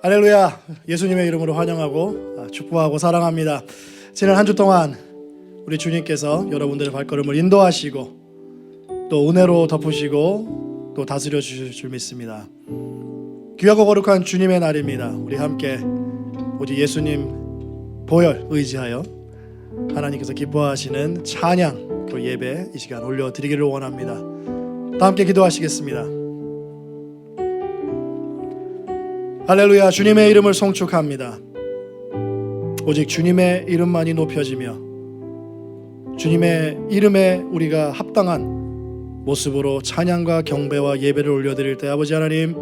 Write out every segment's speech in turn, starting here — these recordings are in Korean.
할렐루야. 예수님의 이름으로 환영하고 축복하고 사랑합니다. 지난 한 주 동안 우리 주님께서 여러분들의 발걸음을 인도하시고 또 은혜로 덮으시고 또 다스려 주실 줄 믿습니다. 귀하고 거룩한 주님의 날입니다. 우리 함께 오직 예수님 보혈 의지하여 하나님께서 기뻐하시는 찬양 그 예배 이 시간 올려드리기를 원합니다. 다 함께 기도하시겠습니다. 할렐루야. 주님의 이름을 송축합니다. 오직 주님의 이름만이 높여지며 주님의 이름에 우리가 합당한 모습으로 찬양과 경배와 예배를 올려드릴 때 아버지 하나님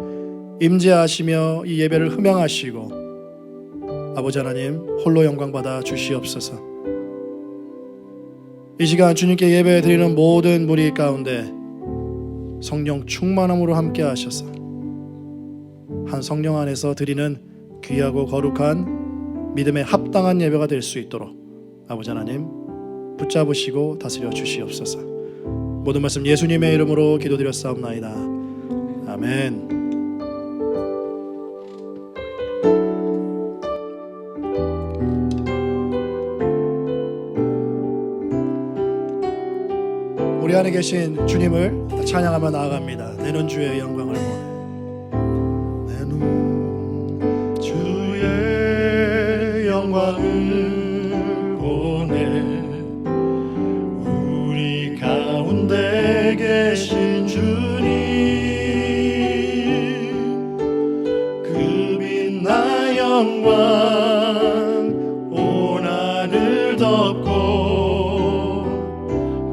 임재하시며 이 예배를 흠양하시고 아버지 하나님 홀로 영광 받아 주시옵소서. 이 시간 주님께 예배 드리는 모든 무리 가운데 성령 충만함으로 함께 하셔서 한 성령 안에서 드리는 귀하고 거룩한 믿음에 합당한 예배가 될 수 있도록 아버지 하나님 붙잡으시고 다스려 주시옵소서. 모든 말씀 예수님의 이름으로 기도드렸사옵나이다. 아멘. 우리 안에 계신 주님을 찬양하며 나아갑니다. 내는 주의 영광을 보내. 영광을 보내 우리 가운데 계신 주님 그 빛나 영광 온 하늘 덮고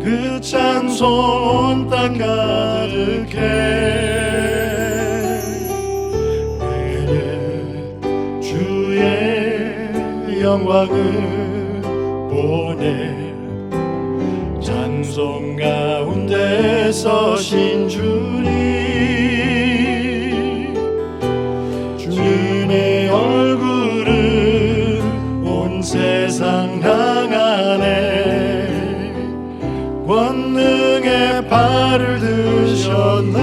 그 찬송 온 땅 가득해 영광을 보내 찬송 가운데 서신 주님 주님의 얼굴을 온 세상 향하네 권능의 발을 드셨네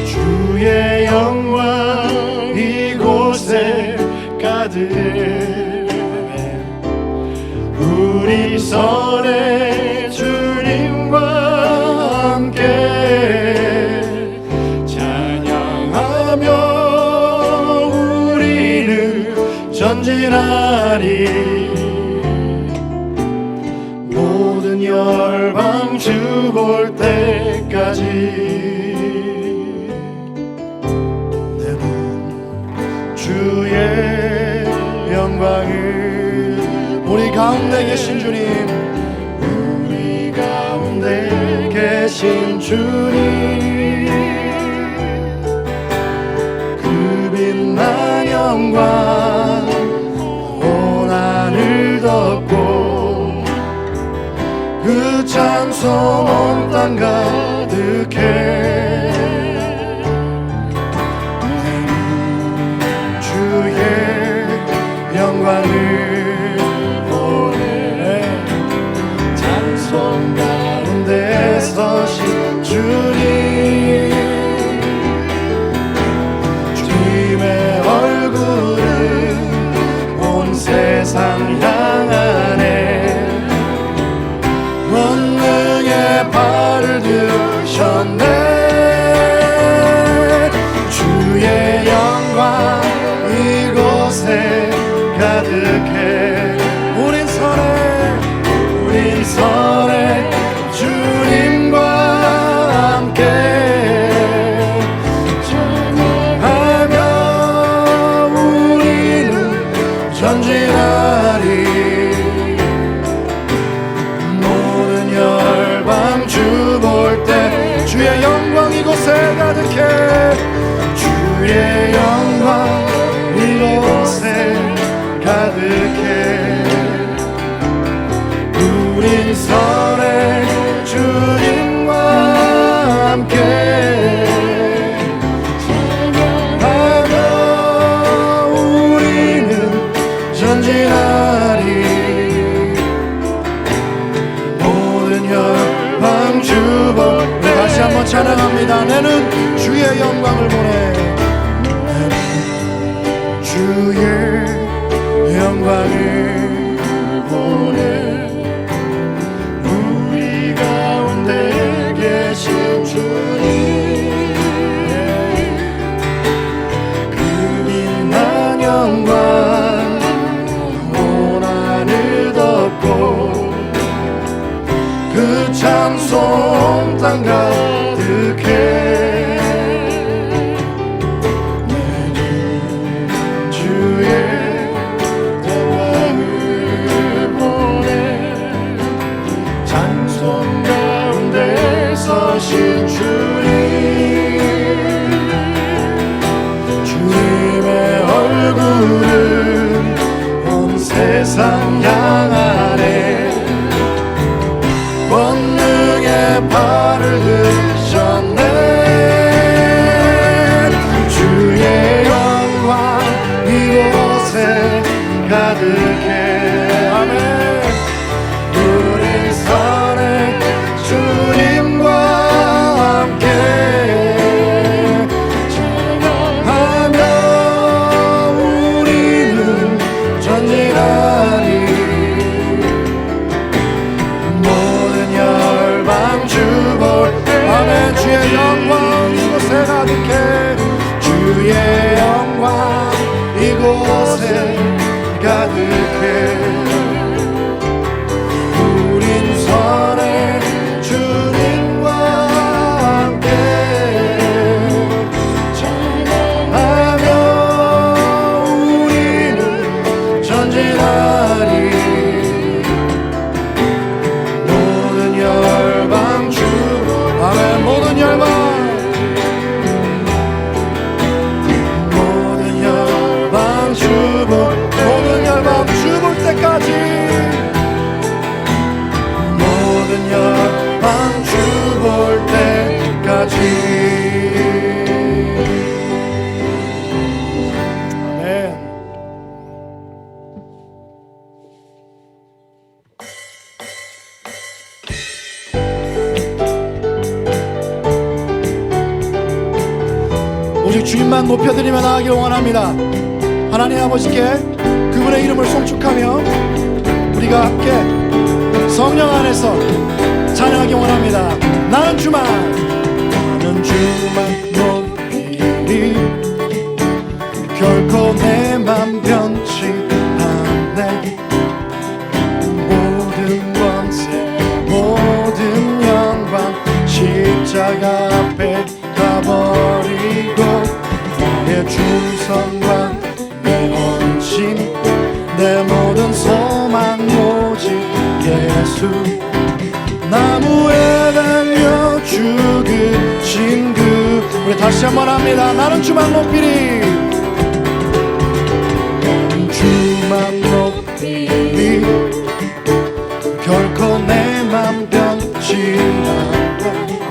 주의 영광 이곳에 우리 선의 주님과 함께 찬양하며 우리는 전진하리 모든 열방 주 볼 때까지 내 눈 주의 영광을 우리 가운데 계신 주님 우리 가운데 계신 주님 그 빛난 영광 온 하늘 덮고 그 찬송 온 땅 가득해 영광을 보내 찬송 가운데 서신 주님 주님의 얼굴을 온 세상 향하네 권능의 발을 드셨네 주의 영광 이곳에 가득해 우린 선에 주님과 함께 찬양하며 우리는 전진하리 모든 열방 주 볼 때 주의 영광 이곳에 가득해 주의 영광 이곳에 가득해 우린 선의 주님과 함께 찬양하며 우리는 전진하리 모든 열방 주보 다시 한번 찬양합니다. 내는 주의 영광을 보내 주의 영광을 보내 우리 가운데 계신 주님 그 빛난 영광 온 하늘 덮고 그 찬송 땅 가득해 주님의 얼굴은 온 세상 향하네 권능의 발을 드셨네 주의 영광 이곳에 가득해 아멘 우린 산에 주님과 함께 찬양하며 우리는 전진하리 모든 열방 주볼 아멘 주의 영광 이곳에 가득해 주의 영광 이곳에 가득해 우린 선해 주님과 함께 찬양하며 우리는 전진하리 모든 열방 주 아멘 모든 열방 모든 열방 주볼 때까지 모든 열방 주볼 때까지 아멘 오직 주님만 높여드리며 나아가길 원합니다. 하나님 아버지께 그분의 이름을 송축하며 우리가 함께 성령 안에서 찬양하기 원합니다. 나는 주만 높이리 결코 내 맘 변치 않네 모든 권세 모든 영광 십자가 앞에 가버리고 나의 충성과 내 모든 소망 오직 예수 나무에 달려 죽으신 그 우리 다시 한번 합니다. 나는 주만 높이리 나는 주만 높이리 결코 내 맘 변치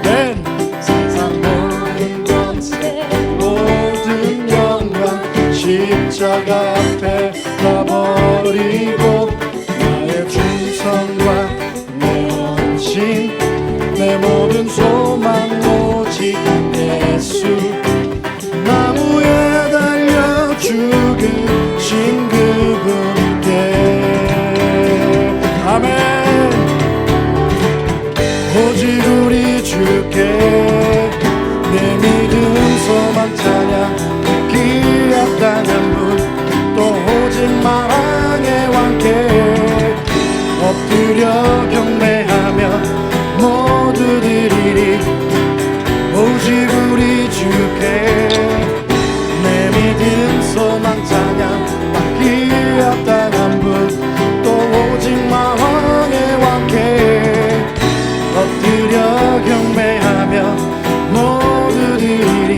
않네 세상 모든 권세 모든 영광 십자가 앞에 가버리고 나의 충성과 내 헌신 내 모든 소망 오직 예수 나무에 달려 죽으신 그분께 아멘 오직 우리 주께 내 믿음 소망 찬양 기약당한 분 또 오직 만왕의 왕께 엎드려 경배하며 모두 드리리 오직 우리 주께 내 믿음 소망 찬양 기약당한 분 또 오직 만왕의 왕께 엎드려 경배하며 모두 드리리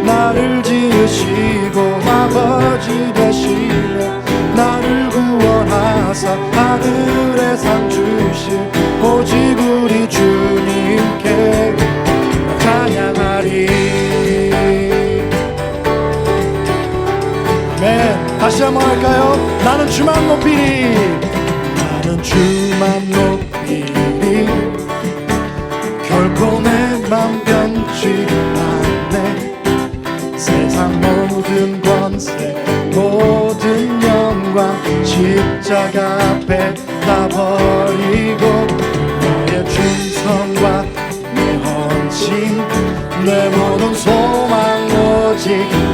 나를 지으시고 아버지 되시며 나를 구원하사 하늘의 상 주실 오직 우리 주님께 찬양하리 아멘 다시 한번 할까요? 나는 주만 높이리 나는 주만 높이리 결코 내 맘 변치 않네 세상 모든 권세 영광 십자가 앞에 다 버리고 너의 충성과 내 헌신 내 모든 소망 오직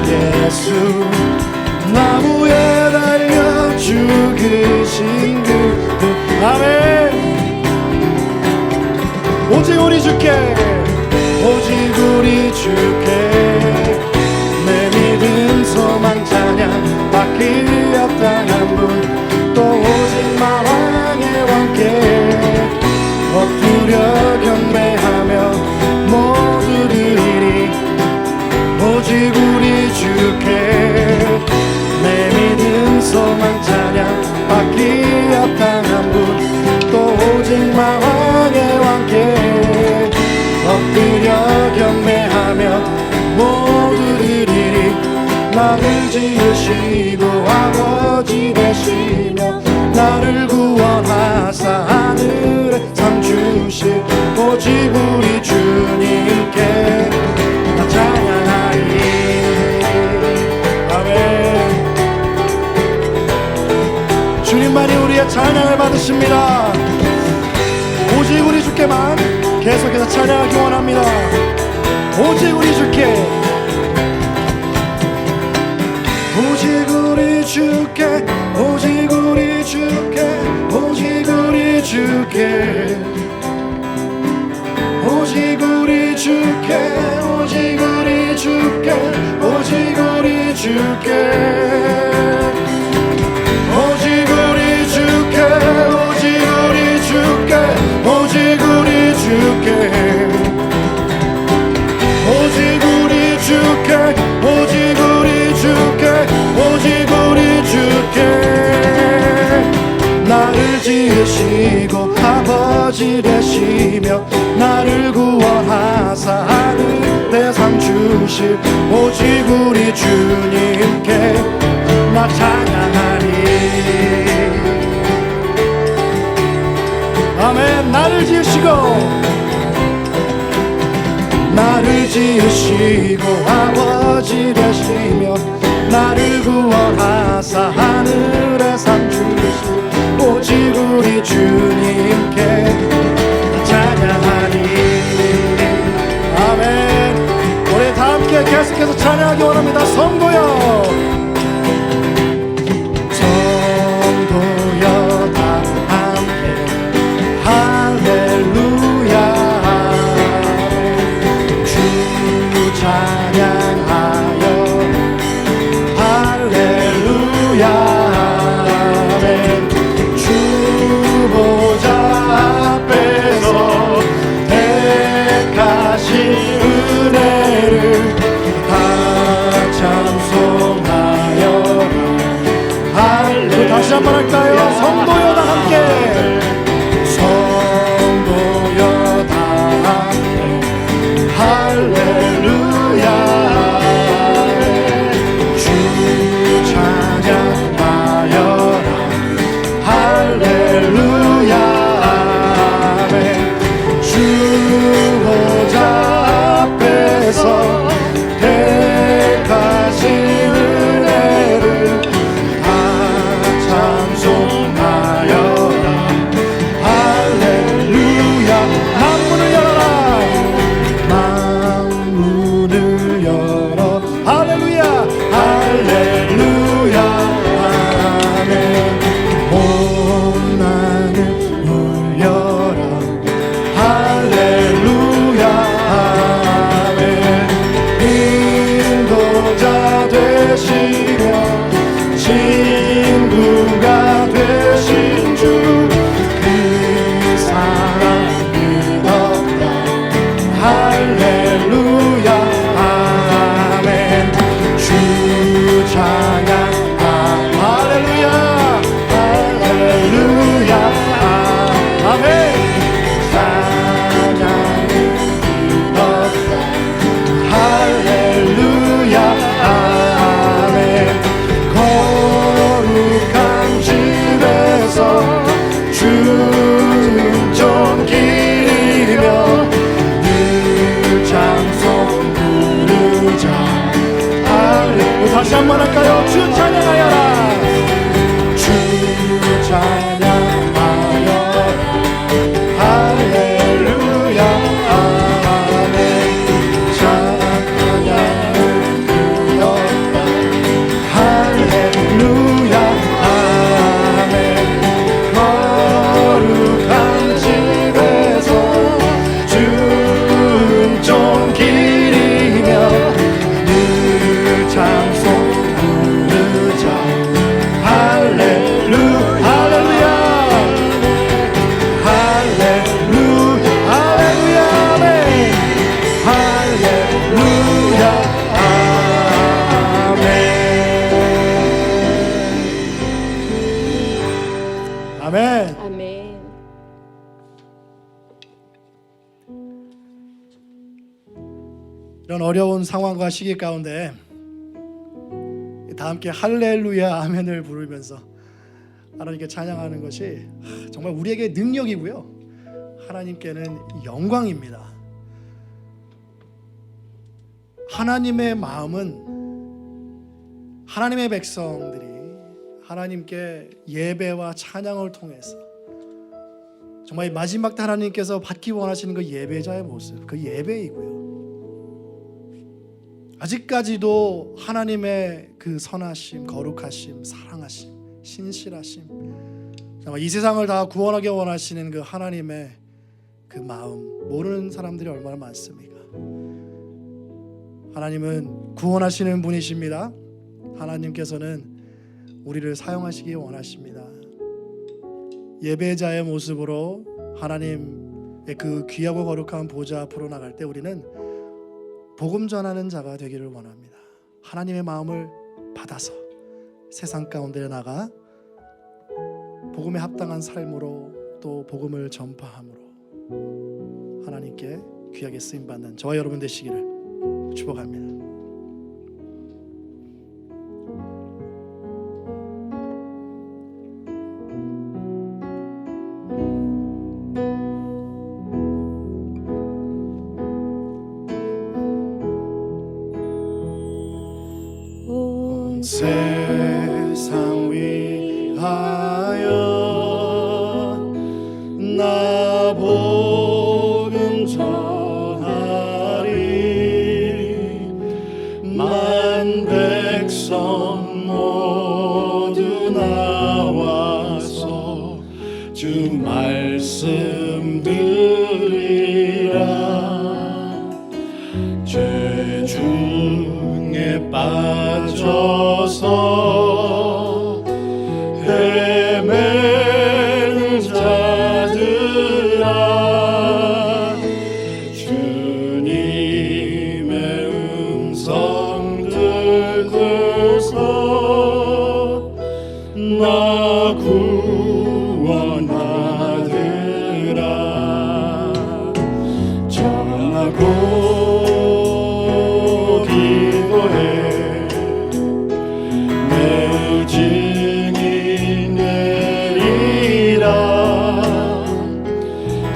예수 나무에 달려 죽으신 그 아멘. 오직 우리 주께 오직 우리 주께 내 믿음 소망 찬양 밖에 없다 한 분 또 오직 마왕의 왕께 엎드려 경배하며 모두 드리리 오직 우리 주께 내 믿음 소망 찬양 밖에 없다 한 분 또 오직 마왕의 왕께 엎드려 경배하며 모두 드리리 나를 지으시고 아버지 되시며 나를 구원하사 하늘에 상 주실 오직 우리 주님께 나 찬양하리 아멘. 주님만이 우리의 찬양을 받으십니다. 오직 우리 주께만 계속해서 찬양하기 원합니다. 오직 우리 주께 오직 우리 주께 오직 우리 주께 오직 우리 주께 오직 우리 주께 오직 우리 주께 오직 우리 주께 오직 우리 주께 오직 우리 주께 오직 우리 주께 오직 우리 주께 오직 우리 주께 오직 우리 주께 나를 지으시고 아버지 되시며 나를 구원하사 하늘에 상 주실 오직 우리 주님께 나 찬양하리 아멘. 나를 지으시고 아버지 되시며 나를 구원하사 하늘에 상 주실 오직 우리 주님께 찬양하리 아멘. 우리 다 함께 계속해서 찬양하기 원합니다. 성도여 다 함께 할렐루야 주 찬양하여 할렐루야 주 보좌 앞에서 택하신 은혜를 다 찬송하여 할렐루야. 다시 한번 할까요? 성도여 다 함께 성도여 다 함께 할렐루야 주 찬양하여라 할렐루야 주 보좌 앞에서 택하신 은혜를 다 찬송하여라 아멘. 아멘. 이런 어려운 상황과 시기 가운데 다 함께 할렐루야 아멘을 부르면서 하나님께 찬양하는 것이 정말 우리에게 능력이고요, 하나님께는 영광입니다. 하나님의 마음은 하나님의 백성들이 하나님께 예배와 찬양을 통해서 정말 마지막 때 하나님께서 받기 원하시는 그 예배자의 모습, 그 예배이고요, 아직까지도 하나님의 그 선하심, 거룩하심, 사랑하심, 신실하심, 정말 이 세상을 다 구원하게 원하시는 그 하나님의 그 마음 모르는 사람들이 얼마나 많습니까? 하나님은 구원하시는 분이십니다. 하나님께서는 우리를 사용하시기 원하십니다. 예배자의 모습으로 하나님의 그 귀하고 거룩한 보좌 앞으로 나갈 때 우리는 복음 전하는 자가 되기를 원합니다. 하나님의 마음을 받아서 세상 가운데 나가 복음에 합당한 삶으로 또 복음을 전파함으로 하나님께 귀하게 쓰임받는 저와 여러분 되시기를 축복합니다. 세상 위하여 나 복음 전하리. 만 백성 모두 나와서 주 말씀 들으라. 죄 중에 빠져서 헤매는 자들아, 주님의 음성 듣고서 나 구원하리라. 전하고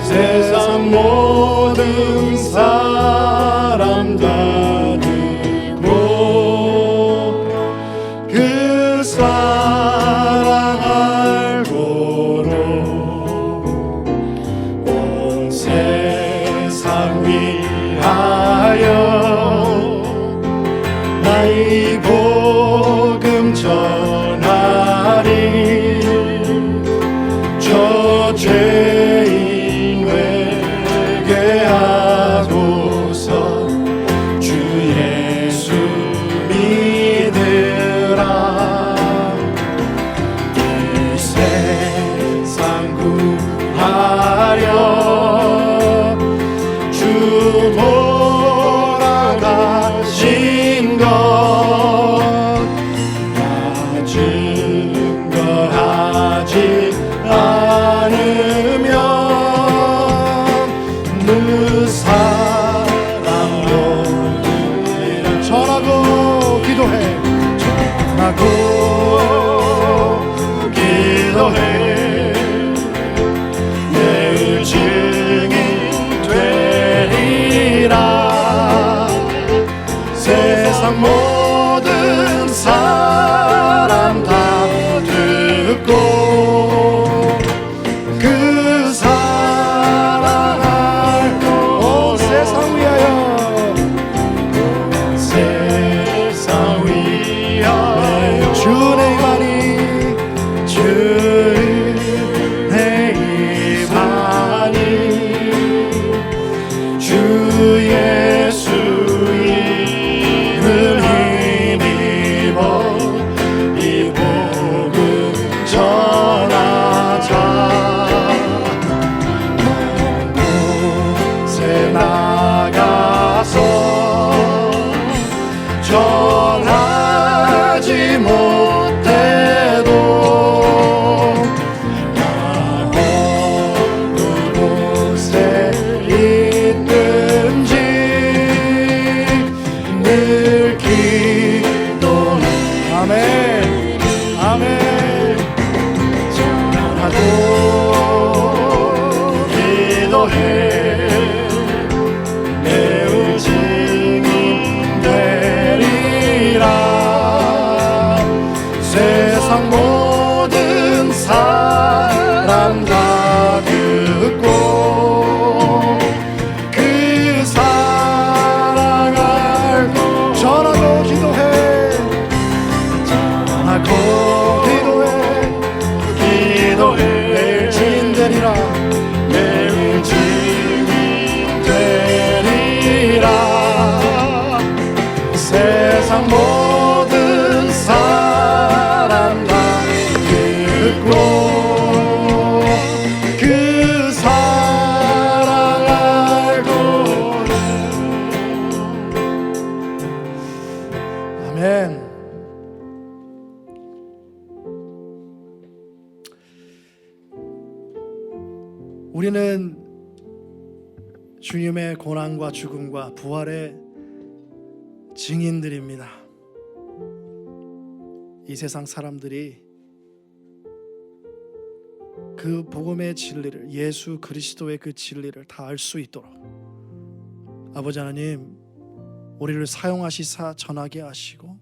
세상 모든 사람 다 듣고 그 사랑 알고로 온 세상 위하여 나의 복음 전하리. 저 죄인 우리는 주님의 고난과 죽음과 부활의 증인들입니다. 이 세상 사람들이 그 복음의 진리를, 예수 그리스도의 그 진리를 다 알 수 있도록 아버지 하나님, 우리를 사용하시사 전하게 하시고,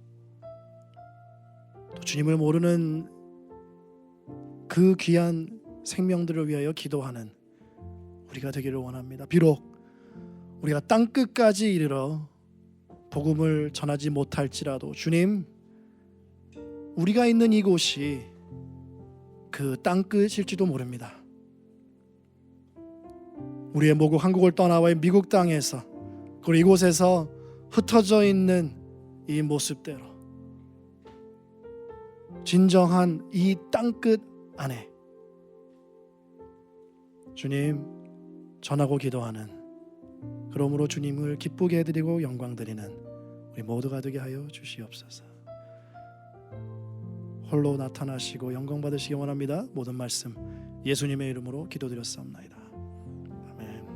또 주님을 모르는 그 귀한 생명들을 위하여 기도하는 우리가 되기를 원합니다. 비록 우리가 땅끝까지 이르러 복음을 전하지 못할지라도 주님, 우리가 있는 이곳이 그 땅끝일지도 모릅니다. 우리의 모국 한국을 떠나와 미국 땅에서, 그리고 이곳에서 흩어져 있는 이 모습대로 진정한 이 땅끝 안에 주님 전하고 기도하는, 그러므로 주님을 기쁘게 해드리고 영광 드리는 우리 모두가 되게 하여 주시옵소서. 홀로 나타나시고 영광 받으시기 원합니다. 모든 말씀 예수님의 이름으로 기도드렸사옵나이다. 아멘.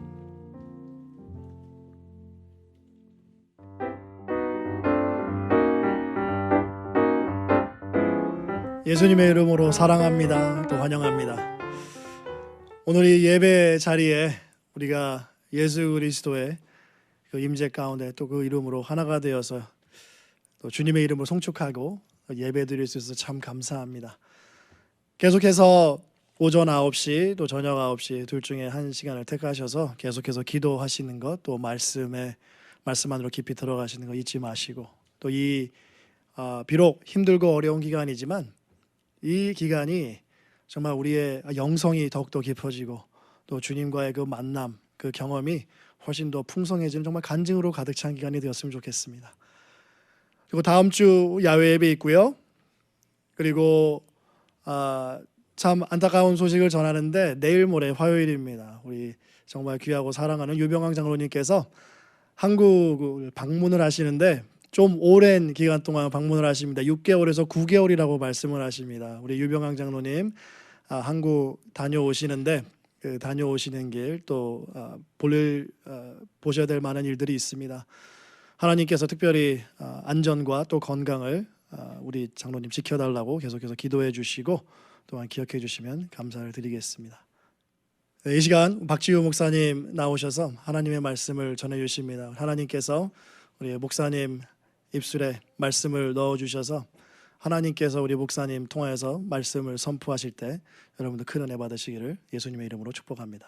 예수님의 이름으로 사랑합니다. 또 환영합니다. 오늘 이 예배 자리에 우리가 예수 그리스도의 그 임재 가운데 또 그 이름으로 하나가 되어서 또 주님의 이름을 송축하고 예배 드릴 수 있어서 참 감사합니다. 계속해서 오전 9시 또 저녁 9시 둘 중에 한 시간을 택하셔서 계속해서 기도하시는 것, 또 말씀 안으로 깊이 들어가시는 거 잊지 마시고, 또 이 비록 힘들고 어려운 기간이지만 이 기간이 정말 우리의 영성이 더욱더 깊어지고 또 주님과의 그 만남, 그 경험이 훨씬 더 풍성해지는 정말 간증으로 가득 찬 기간이 되었으면 좋겠습니다. 그리고 다음 주 야외 예배 있고요. 그리고 참 안타까운 소식을 전하는데 내일 모레 화요일입니다. 우리 정말 귀하고 사랑하는 유병왕 장로님께서 한국을 방문을 하시는데 좀 오랜 기간 동안 방문을 하십니다. 6개월에서 9개월이라고 말씀을 하십니다. 우리 유병왕 장로님 한국 다녀오시는데 그 다녀오시는 길 또 보셔야 될 많은 일들이 있습니다. 하나님께서 특별히 안전과 또 건강을 우리 장로님 지켜달라고 계속해서 기도해 주시고 또한 기억해 주시면 감사를 드리겠습니다. 이 시간 박지우 목사님 나오셔서 하나님의 말씀을 전해 주십니다. 하나님께서 우리 목사님 입술에 말씀을 넣어 주셔서 하나님께서 우리 목사님 통하여서 말씀을 선포하실 때 여러분들 큰 은혜 받으시기를 예수님의 이름으로 축복합니다.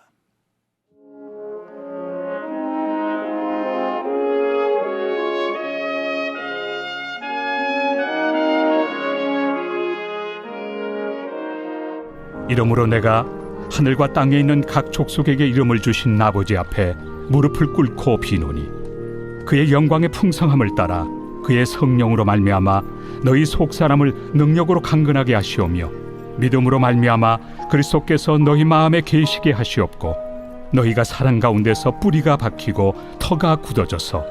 이러므로 내가 하늘과 땅에 있는 각 족속에게 이름을 주신 아버지 앞에 무릎을 꿇고 비노니 그의 영광의 풍성함을 따라 그의 성령으로 말미암아 너희 속사람을 능력으로 강건하게 하시오며 믿음으로 말미암아 그리스도께서 너희 마음에 계시게 하시옵고 너희가 사랑 가운데서 뿌리가 박히고 터가 굳어져서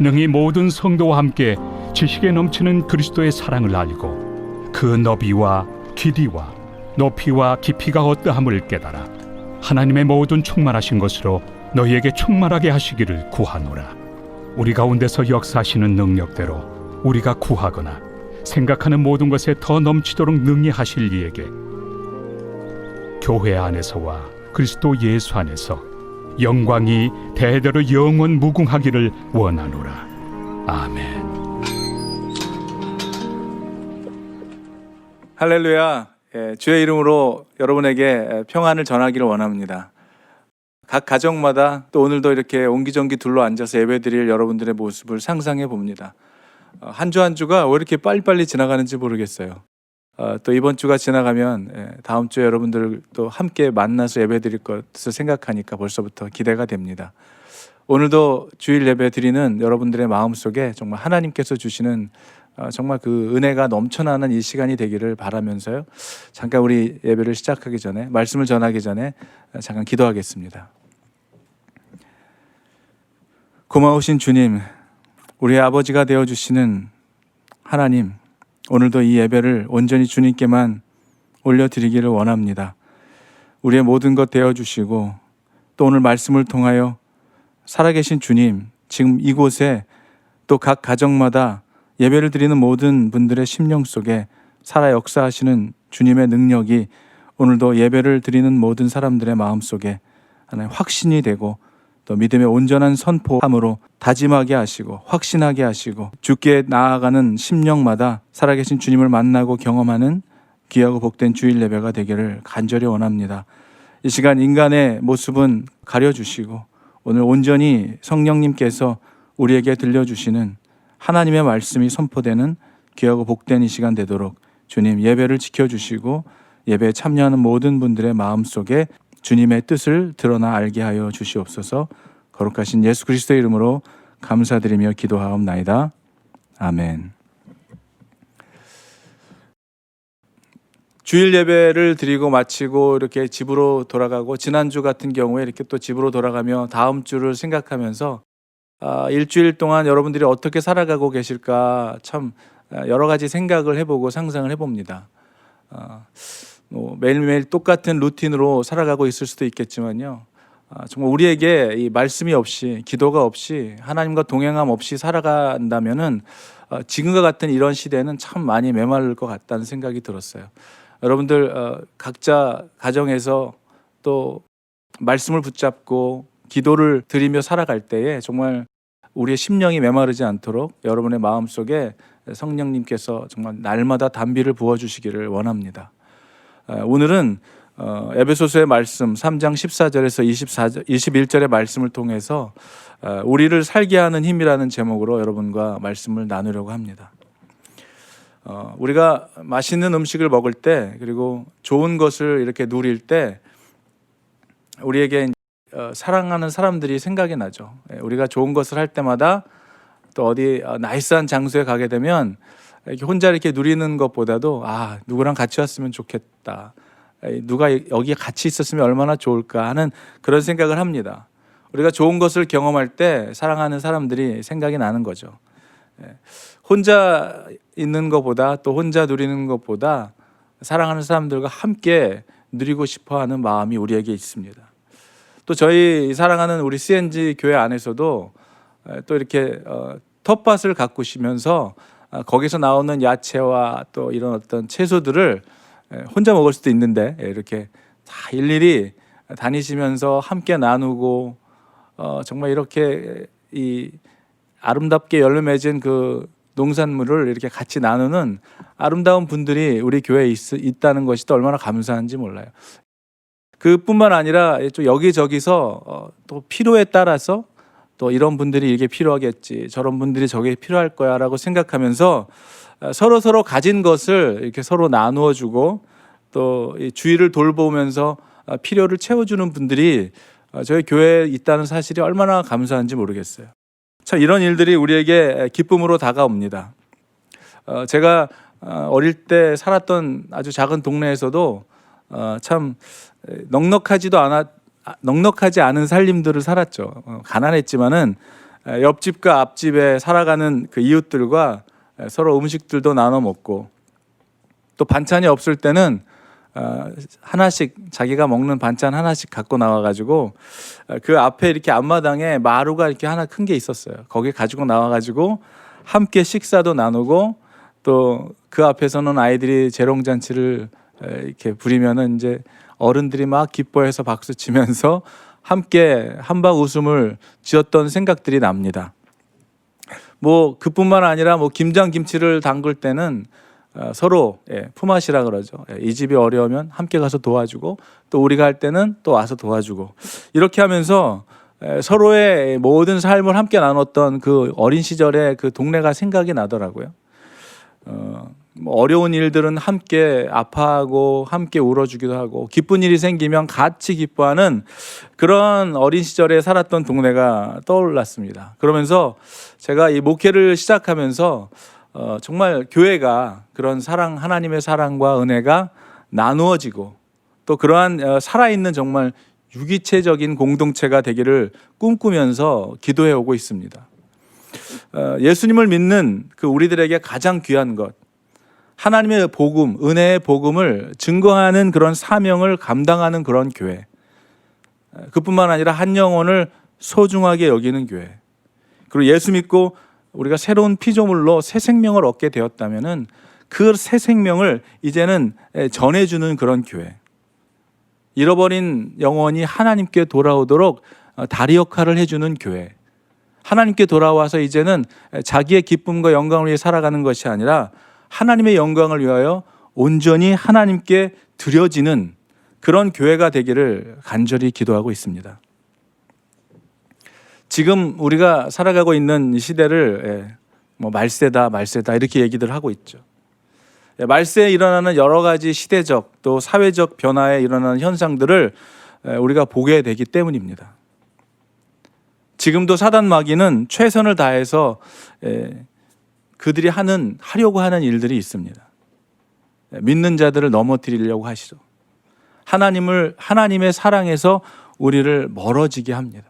능히 모든 성도와 함께 지식에 넘치는 그리스도의 사랑을 알고 그 너비와 길이와 높이와 깊이가 어떠함을 깨달아 하나님의 모든 충만하신 것으로 너희에게 충만하게 하시기를 구하노라. 우리 가운데서 역사하시는 능력대로 우리가 구하거나 생각하는 모든 것에 더 넘치도록 능히 하실 이에게 교회 안에서와 그리스도 예수 안에서 영광이 대대로 영원 무궁하기를 원하노라. 아멘. 할렐루야. 주의 이름으로 여러분에게 평안을 전하기를 원합니다. 각 가정마다 또 오늘도 이렇게 옹기종기 둘러앉아서 예배드릴 여러분들의 모습을 상상해 봅니다. 한 주 한 주가 왜 이렇게 빨리빨리 지나가는지 모르겠어요. 또 이번 주가 지나가면 다음 주에 여러분들을 또 함께 만나서 예배드릴 것을 생각하니까 벌써부터 기대가 됩니다. 오늘도 주일 예배 드리는 여러분들의 마음속에 정말 하나님께서 주시는 정말 그 은혜가 넘쳐나는 이 시간이 되기를 바라면서요. 잠깐 우리 예배를 시작하기 전에, 말씀을 전하기 전에 잠깐 기도하겠습니다. 고마우신 주님, 우리의 아버지가 되어주시는 하나님, 오늘도 이 예배를 온전히 주님께만 올려드리기를 원합니다. 우리의 모든 것 되어주시고 또 오늘 말씀을 통하여 살아계신 주님, 지금 이곳에 또 각 가정마다 예배를 드리는 모든 분들의 심령 속에 살아 역사하시는 주님의 능력이 오늘도 예배를 드리는 모든 사람들의 마음 속에 하나님 확신이 되고 또 믿음의 온전한 선포함으로 다짐하게 하시고 확신하게 하시고 주께 나아가는 심령마다 살아계신 주님을 만나고 경험하는 귀하고 복된 주일 예배가 되기를 간절히 원합니다. 이 시간 인간의 모습은 가려주시고 오늘 온전히 성령님께서 우리에게 들려주시는 하나님의 말씀이 선포되는 귀하고 복된 이 시간 되도록 주님 예배를 지켜주시고 예배에 참여하는 모든 분들의 마음속에 주님의 뜻을 드러나 알게 하여 주시옵소서. 거룩하신 예수 그리스도의 이름으로 감사드리며 기도하옵나이다. 아멘. 주일 예배를 드리고 마치고 이렇게 집으로 돌아가고 지난주 같은 경우에 이렇게 또 집으로 돌아가며 다음 주를 생각하면서 일주일 동안 여러분들이 어떻게 살아가고 계실까 참 여러 가지 생각을 해보고 상상을 해봅니다. 매일매일 똑같은 루틴으로 살아가고 있을 수도 있겠지만요. 정말 우리에게 이 말씀이 없이 기도가 없이 하나님과 동행함 없이 살아간다면은 지금과 같은 이런 시대는 참 많이 메마를 것 같다는 생각이 들었어요. 여러분들 각자 가정에서 또 말씀을 붙잡고 기도를 드리며 살아갈 때에 정말 우리의 심령이 메마르지 않도록 여러분의 마음속에 성령님께서 정말 날마다 단비를 부어주시기를 원합니다. 오늘은 에베소서의 말씀 3장 14절에서 21절의 말씀을 통해서 우리를 살게 하는 힘이라는 제목으로 여러분과 말씀을 나누려고 합니다. 우리가 맛있는 음식을 먹을 때 그리고 좋은 것을 이렇게 누릴 때 우리에게 사랑하는 사람들이 생각이 나죠. 우리가 좋은 것을 할 때마다 또 어디 나이스한 장소에 가게 되면 이렇게 혼자 이렇게 누리는 것보다도 누구랑 같이 왔으면 좋겠다. 누가 여기에 같이 있었으면 얼마나 좋을까 하는 그런 생각을 합니다. 우리가 좋은 것을 경험할 때 사랑하는 사람들이 생각이 나는 거죠. 혼자 있는 것보다 또 혼자 누리는 것보다 사랑하는 사람들과 함께 누리고 싶어하는 마음이 우리에게 있습니다. 또 저희 사랑하는 우리 CNG 교회 안에서도 또 이렇게 텃밭을 가꾸시면서 거기서 나오는 야채와 또 이런 어떤 채소들을 혼자 먹을 수도 있는데 이렇게 다 일일이 다니시면서 함께 나누고 정말 이렇게 이 아름답게 열매 맺은 그 농산물을 이렇게 같이 나누는 아름다운 분들이 우리 교회에 있다는 것이 또 얼마나 감사한지 몰라요. 그뿐만 아니라 또 여기저기서 또 필요에 따라서 또 이런 분들이 이게 필요하겠지, 저런 분들이 저게 필요할 거야라고 생각하면서 서로 가진 것을 이렇게 서로 나누어 주고 또 이 주위를 돌보면서 필요를 채워주는 분들이 저희 교회에 있다는 사실이 얼마나 감사한지 모르겠어요. 참 이런 일들이 우리에게 기쁨으로 다가옵니다. 제가 어릴 때 살았던 아주 작은 동네에서도 참 넉넉하지 않은 살림들을 살았죠. 가난했지만은 옆집과 앞집에 살아가는 그 이웃들과 서로 음식들도 나눠 먹고 또 반찬이 없을 때는 하나씩 자기가 먹는 반찬 하나씩 갖고 나와가지고 그 앞에 이렇게 앞마당에 마루가 이렇게 하나 큰 게 있었어요. 거기 가지고 나와가지고 함께 식사도 나누고 또 그 앞에서는 아이들이 재롱잔치를 이렇게 부리면은 이제 어른들이 막 기뻐해서 박수 치면서 함께 한방 웃음을 지었던 생각들이 납니다. 뭐 그뿐만 아니라 뭐 김장김치를 담글 때는 서로 품앗이라 그러죠. 이 집이 어려우면 함께 가서 도와주고 또 우리가 할 때는 또 와서 도와주고 이렇게 하면서 서로의 모든 삶을 함께 나눴던 그 어린 시절의 그 동네가 생각이 나더라고요. 뭐 어려운 일들은 함께 아파하고 함께 울어주기도 하고 기쁜 일이 생기면 같이 기뻐하는 그런 어린 시절에 살았던 동네가 떠올랐습니다. 그러면서 제가 이 목회를 시작하면서 정말 교회가 그런 사랑, 하나님의 사랑과 은혜가 나누어지고 또 그러한 살아있는 정말 유기체적인 공동체가 되기를 꿈꾸면서 기도해 오고 있습니다. 예수님을 믿는 그 우리들에게 가장 귀한 것, 하나님의 복음, 은혜의 복음을 증거하는 그런 사명을 감당하는 그런 교회. 그뿐만 아니라 한 영혼을 소중하게 여기는 교회. 그리고 예수 믿고 우리가 새로운 피조물로 새 생명을 얻게 되었다면은 그 새 생명을 이제는 전해주는 그런 교회. 잃어버린 영혼이 하나님께 돌아오도록 다리 역할을 해주는 교회. 하나님께 돌아와서 이제는 자기의 기쁨과 영광을 위해 살아가는 것이 아니라 하나님의 영광을 위하여 온전히 하나님께 드려지는 그런 교회가 되기를 간절히 기도하고 있습니다. 지금 우리가 살아가고 있는 시대를 말세다 이렇게 얘기들 하고 있죠. 말세에 일어나는 여러 가지 시대적 또 사회적 변화에 일어나는 현상들을 우리가 보게 되기 때문입니다. 지금도 사단 마귀는 최선을 다해서 그들이 하려고 하는 일들이 있습니다. 믿는 자들을 넘어뜨리려고 하시죠. 하나님의 사랑에서 우리를 멀어지게 합니다.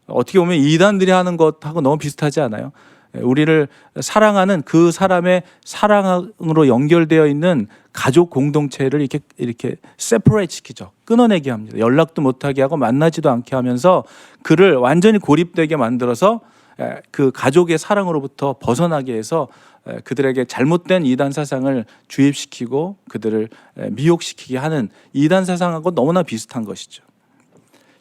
어떻게 보면 이단들이 하는 것하고 너무 비슷하지 않아요? 우리를 사랑하는 그 사람의 사랑으로 연결되어 있는 가족 공동체를 이렇게 세퍼레이트 시키죠. 끊어내게 합니다. 연락도 못하게 하고 만나지도 않게 하면서 그를 완전히 고립되게 만들어서 그 가족의 사랑으로부터 벗어나게 해서 그들에게 잘못된 이단 사상을 주입시키고 그들을 미혹시키게 하는 이단 사상하고 너무나 비슷한 것이죠.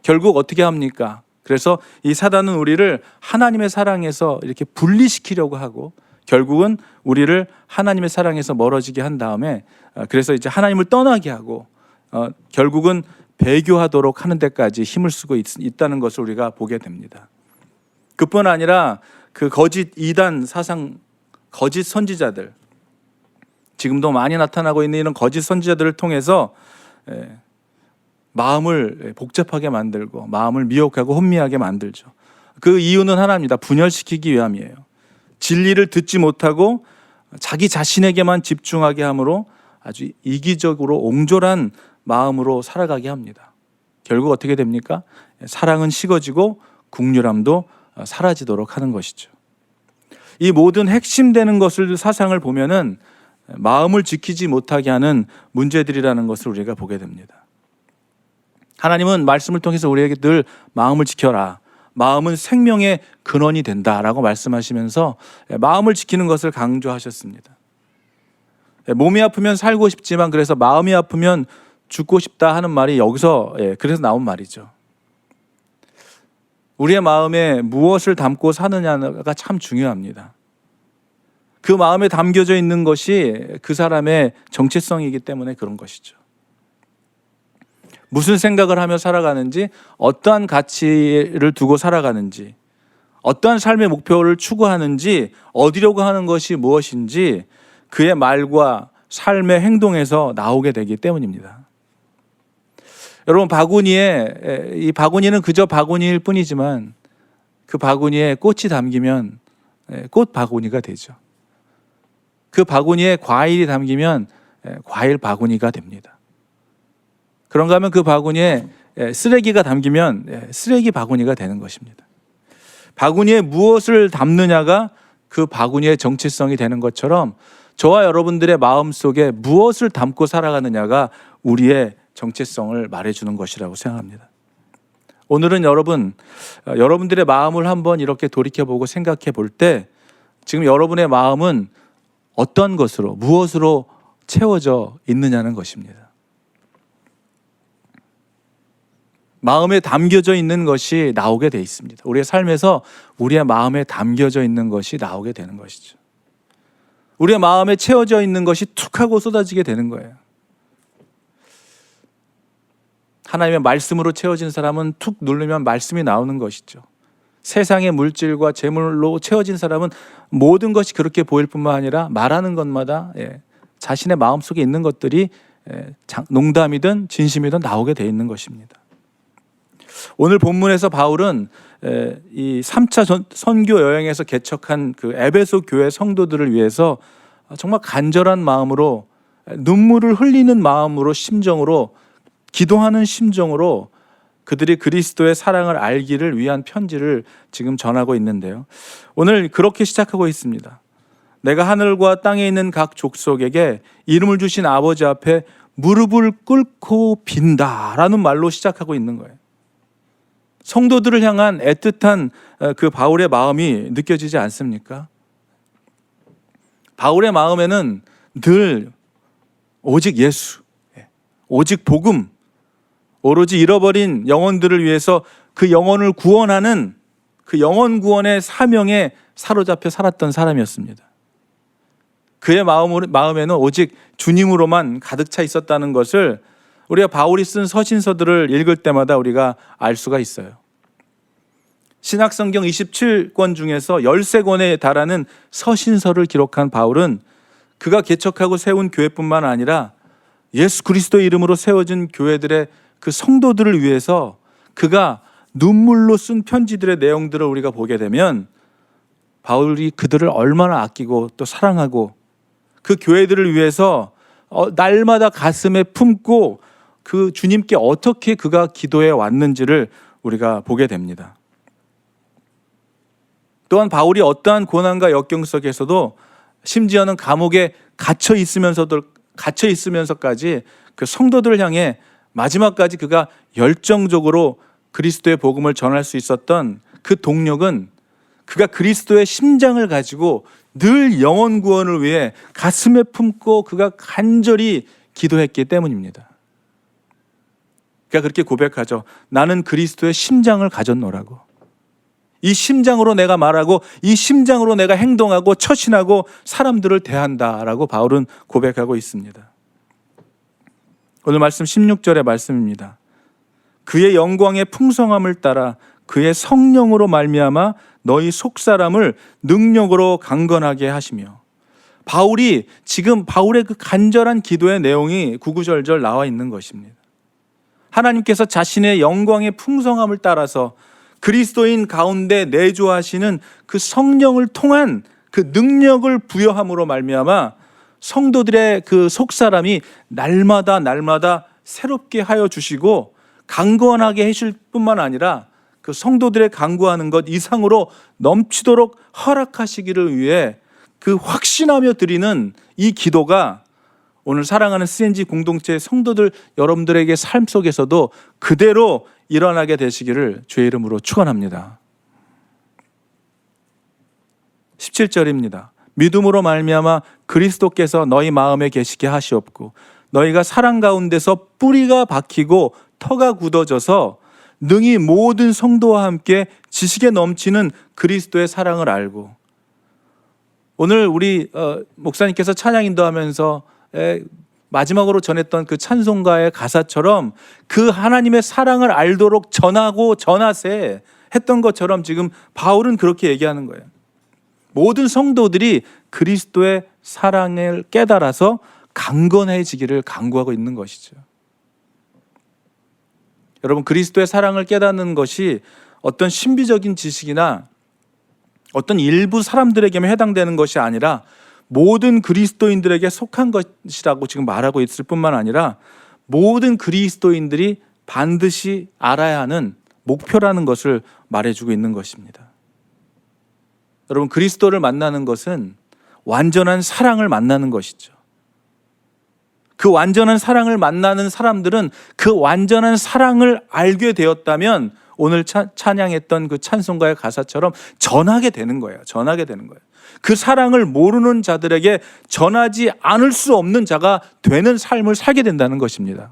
결국 어떻게 합니까? 그래서 이 사단은 우리를 하나님의 사랑에서 이렇게 분리시키려고 하고 결국은 우리를 하나님의 사랑에서 멀어지게 한 다음에 그래서 이제 하나님을 떠나게 하고 결국은 배교하도록 하는 데까지 힘을 쓰고 있다는 것을 우리가 보게 됩니다. 그뿐 아니라 그 거짓 이단 사상, 거짓 선지자들, 지금도 많이 나타나고 있는 이런 거짓 선지자들을 통해서 마음을 복잡하게 만들고 마음을 미혹하고 혼미하게 만들죠. 그 이유는 하나입니다. 분열시키기 위함이에요. 진리를 듣지 못하고 자기 자신에게만 집중하게 함으로 아주 이기적으로 옹졸한 마음으로 살아가게 합니다. 결국 어떻게 됩니까? 사랑은 식어지고 국률함도 사라지도록 하는 것이죠. 이 모든 핵심되는 것을 사상을 보면은 마음을 지키지 못하게 하는 문제들이라는 것을 우리가 보게 됩니다. 하나님은 말씀을 통해서 우리에게 늘 마음을 지켜라. 마음은 생명의 근원이 된다라고 말씀하시면서 마음을 지키는 것을 강조하셨습니다. 몸이 아프면 살고 싶지만 그래서 마음이 아프면 죽고 싶다 하는 말이 여기서 그래서 나온 말이죠. 우리의 마음에 무엇을 담고 사느냐가 참 중요합니다. 그 마음에 담겨져 있는 것이 그 사람의 정체성이기 때문에 그런 것이죠. 무슨 생각을 하며 살아가는지, 어떠한 가치를 두고 살아가는지, 어떠한 삶의 목표를 추구하는지, 어디려고 하는 것이 무엇인지 그의 말과 삶의 행동에서 나오게 되기 때문입니다. 여러분, 이 바구니는 그저 바구니일 뿐이지만 그 바구니에 꽃이 담기면 꽃 바구니가 되죠. 그 바구니에 과일이 담기면 과일 바구니가 됩니다. 그런가 하면 그 바구니에 쓰레기가 담기면 쓰레기 바구니가 되는 것입니다. 바구니에 무엇을 담느냐가 그 바구니의 정체성이 되는 것처럼 저와 여러분들의 마음속에 무엇을 담고 살아가느냐가 우리의 정체성을 말해주는 것이라고 생각합니다. 오늘은 여러분들의 마음을 한번 이렇게 돌이켜보고 생각해 볼 때 지금 여러분의 마음은 어떤 것으로, 무엇으로 채워져 있느냐는 것입니다. 마음에 담겨져 있는 것이 나오게 돼 있습니다. 우리의 삶에서 우리의 마음에 담겨져 있는 것이 나오게 되는 것이죠. 우리의 마음에 채워져 있는 것이 툭 하고 쏟아지게 되는 거예요. 하나님의 말씀으로 채워진 사람은 툭 누르면 말씀이 나오는 것이죠. 세상의 물질과 재물로 채워진 사람은 모든 것이 그렇게 보일 뿐만 아니라 말하는 것마다 자신의 마음속에 있는 것들이 농담이든 진심이든 나오게 돼 있는 것입니다. 오늘 본문에서 바울은 이 3차 선교 여행에서 개척한 그 에베소 교회 성도들을 위해서 정말 간절한 마음으로, 눈물을 흘리는 마음으로, 심정으로, 기도하는 심정으로 그들이 그리스도의 사랑을 알기를 위한 편지를 지금 전하고 있는데요. 오늘 그렇게 시작하고 있습니다. 내가 하늘과 땅에 있는 각 족속에게 이름을 주신 아버지 앞에 무릎을 꿇고 빈다라는 말로 시작하고 있는 거예요. 성도들을 향한 애틋한 그 바울의 마음이 느껴지지 않습니까? 바울의 마음에는 늘 오직 예수, 오직 복음, 오로지 잃어버린 영혼들을 위해서 그 영혼을 구원하는 그 영혼 구원의 사명에 사로잡혀 살았던 사람이었습니다. 그의 마음에는 오직 주님으로만 가득 차 있었다는 것을 우리가 바울이 쓴 서신서들을 읽을 때마다 우리가 알 수가 있어요. 신약성경 27권 중에서 13권에 달하는 서신서를 기록한 바울은 그가 개척하고 세운 교회뿐만 아니라 예수 그리스도의 이름으로 세워진 교회들의 그 성도들을 위해서 그가 눈물로 쓴 편지들의 내용들을 우리가 보게 되면 바울이 그들을 얼마나 아끼고 또 사랑하고 그 교회들을 위해서 날마다 가슴에 품고 그 주님께 어떻게 그가 기도해 왔는지를 우리가 보게 됩니다. 또한 바울이 어떠한 고난과 역경 속에서도 심지어는 감옥에 갇혀 있으면서까지 그 성도들을 향해 마지막까지 그가 열정적으로 그리스도의 복음을 전할 수 있었던 그 동력은 그가 그리스도의 심장을 가지고 늘 영혼 구원을 위해 가슴에 품고 그가 간절히 기도했기 때문입니다. 그가 그렇게 고백하죠. 나는 그리스도의 심장을 가졌노라고. 이 심장으로 내가 말하고 이 심장으로 내가 행동하고 처신하고 사람들을 대한다라고 바울은 고백하고 있습니다. 오늘 말씀 16절의 말씀입니다. 그의 영광의 풍성함을 따라 그의 성령으로 말미암아 너희 속사람을 능력으로 강건하게 하시며. 바울의 그 간절한 기도의 내용이 구구절절 나와 있는 것입니다. 하나님께서 자신의 영광의 풍성함을 따라서 그리스도인 가운데 내주하시는 그 성령을 통한 그 능력을 부여함으로 말미암아 성도들의 그 속사람이 날마다 새롭게 하여 주시고 강건하게 하실 뿐만 아니라 그 성도들의 간구하는 것 이상으로 넘치도록 허락하시기를 위해 그 확신하며 드리는 이 기도가 오늘 사랑하는 CNG 공동체의 성도들 여러분들에게 삶 속에서도 그대로 일어나게 되시기를 주의 이름으로 축원합니다. 17절입니다. 믿음으로 말미암아 그리스도께서 너희 마음에 계시게 하시옵고 너희가 사랑 가운데서 뿌리가 박히고 터가 굳어져서 능히 모든 성도와 함께 지식에 넘치는 그리스도의 사랑을 알고. 오늘 우리 목사님께서 찬양 인도하면서 마지막으로 전했던 그 찬송가의 가사처럼 그 하나님의 사랑을 알도록 전하고 전하세 했던 것처럼 지금 바울은 그렇게 얘기하는 거예요. 모든 성도들이 그리스도의 사랑을 깨달아서 강건해지기를 간구하고 있는 것이죠. 여러분, 그리스도의 사랑을 깨닫는 것이 어떤 신비적인 지식이나 어떤 일부 사람들에게만 해당되는 것이 아니라 모든 그리스도인들에게 속한 것이라고 지금 말하고 있을 뿐만 아니라 모든 그리스도인들이 반드시 알아야 하는 목표라는 것을 말해주고 있는 것입니다. 여러분, 그리스도를 만나는 것은 완전한 사랑을 만나는 것이죠. 그 완전한 사랑을 만나는 사람들은 그 완전한 사랑을 알게 되었다면 오늘 찬양했던 그 찬송가의 가사처럼 전하게 되는 거예요. 전하게 되는 거예요. 그 사랑을 모르는 자들에게 전하지 않을 수 없는 자가 되는 삶을 살게 된다는 것입니다.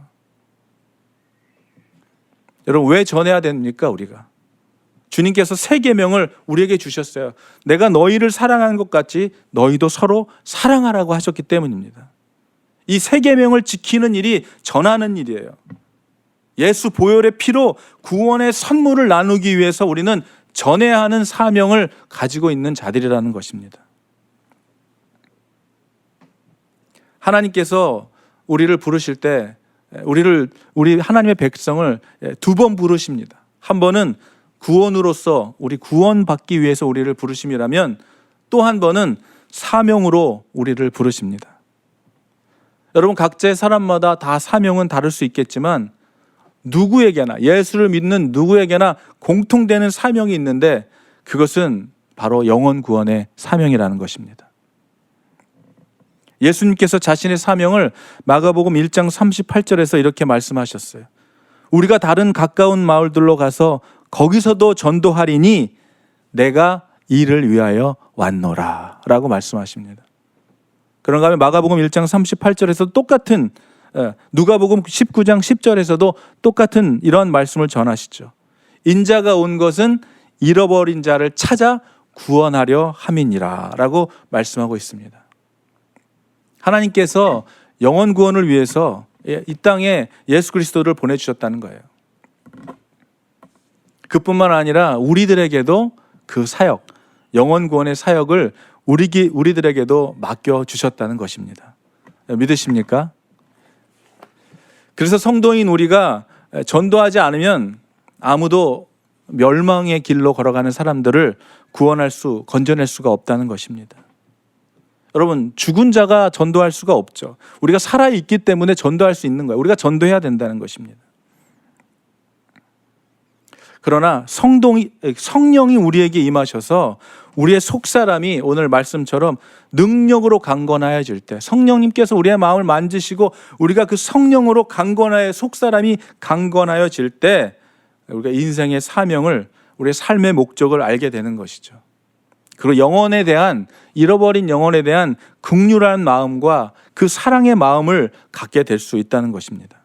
여러분, 왜 전해야 됩니까? 우리가 주님께서 새 계명을 우리에게 주셨어요. 내가 너희를 사랑하는 것 같이 너희도 서로 사랑하라고 하셨기 때문입니다. 이 새 계명을 지키는 일이 전하는 일이에요. 예수 보혈의 피로 구원의 선물을 나누기 위해서 우리는 전해야 하는 사명을 가지고 있는 자들이라는 것입니다. 하나님께서 우리를 부르실 때 우리 하나님의 백성을 두 번 부르십니다. 한 번은 구원으로서 우리 구원받기 위해서 우리를 부르심이라면 또 한 번은 사명으로 우리를 부르십니다. 여러분, 각자의 사람마다 다 사명은 다를 수 있겠지만 누구에게나, 예수를 믿는 누구에게나 공통되는 사명이 있는데 그것은 바로 영혼 구원의 사명이라는 것입니다. 예수님께서 자신의 사명을 마가복음 1장 38절에서 이렇게 말씀하셨어요. 우리가 다른 가까운 마을들로 가서 거기서도 전도하리니 내가 이를 위하여 왔노라 라고 말씀하십니다. 그런가 하면 마가복음 1장 38절에서 똑같은, 누가복음 19장 10절에서도 똑같은 이런 말씀을 전하시죠. 인자가 온 것은 잃어버린 자를 찾아 구원하려 함이니라 라고 말씀하고 있습니다. 하나님께서 영혼 구원을 위해서 이 땅에 예수 그리스도를 보내주셨다는 거예요. 그뿐만 아니라 우리들에게도 그 사역, 영혼 구원의 사역을 우리들에게도 맡겨주셨다는 것입니다. 믿으십니까? 그래서 성도인 우리가 전도하지 않으면 아무도 멸망의 길로 걸어가는 사람들을 건져낼 수가 없다는 것입니다. 여러분, 죽은 자가 전도할 수가 없죠. 우리가 살아있기 때문에 전도할 수 있는 거예요. 우리가 전도해야 된다는 것입니다. 그러나 성령이 우리에게 임하셔서 우리의 속사람이 오늘 말씀처럼 능력으로 강건하여질 때, 성령님께서 우리의 마음을 만지시고 우리가 그 성령으로 속사람이 강건하여질 때 우리가 인생의 사명을, 우리의 삶의 목적을 알게 되는 것이죠. 그리고 잃어버린 영혼에 대한 긍휼한 마음과 그 사랑의 마음을 갖게 될 수 있다는 것입니다.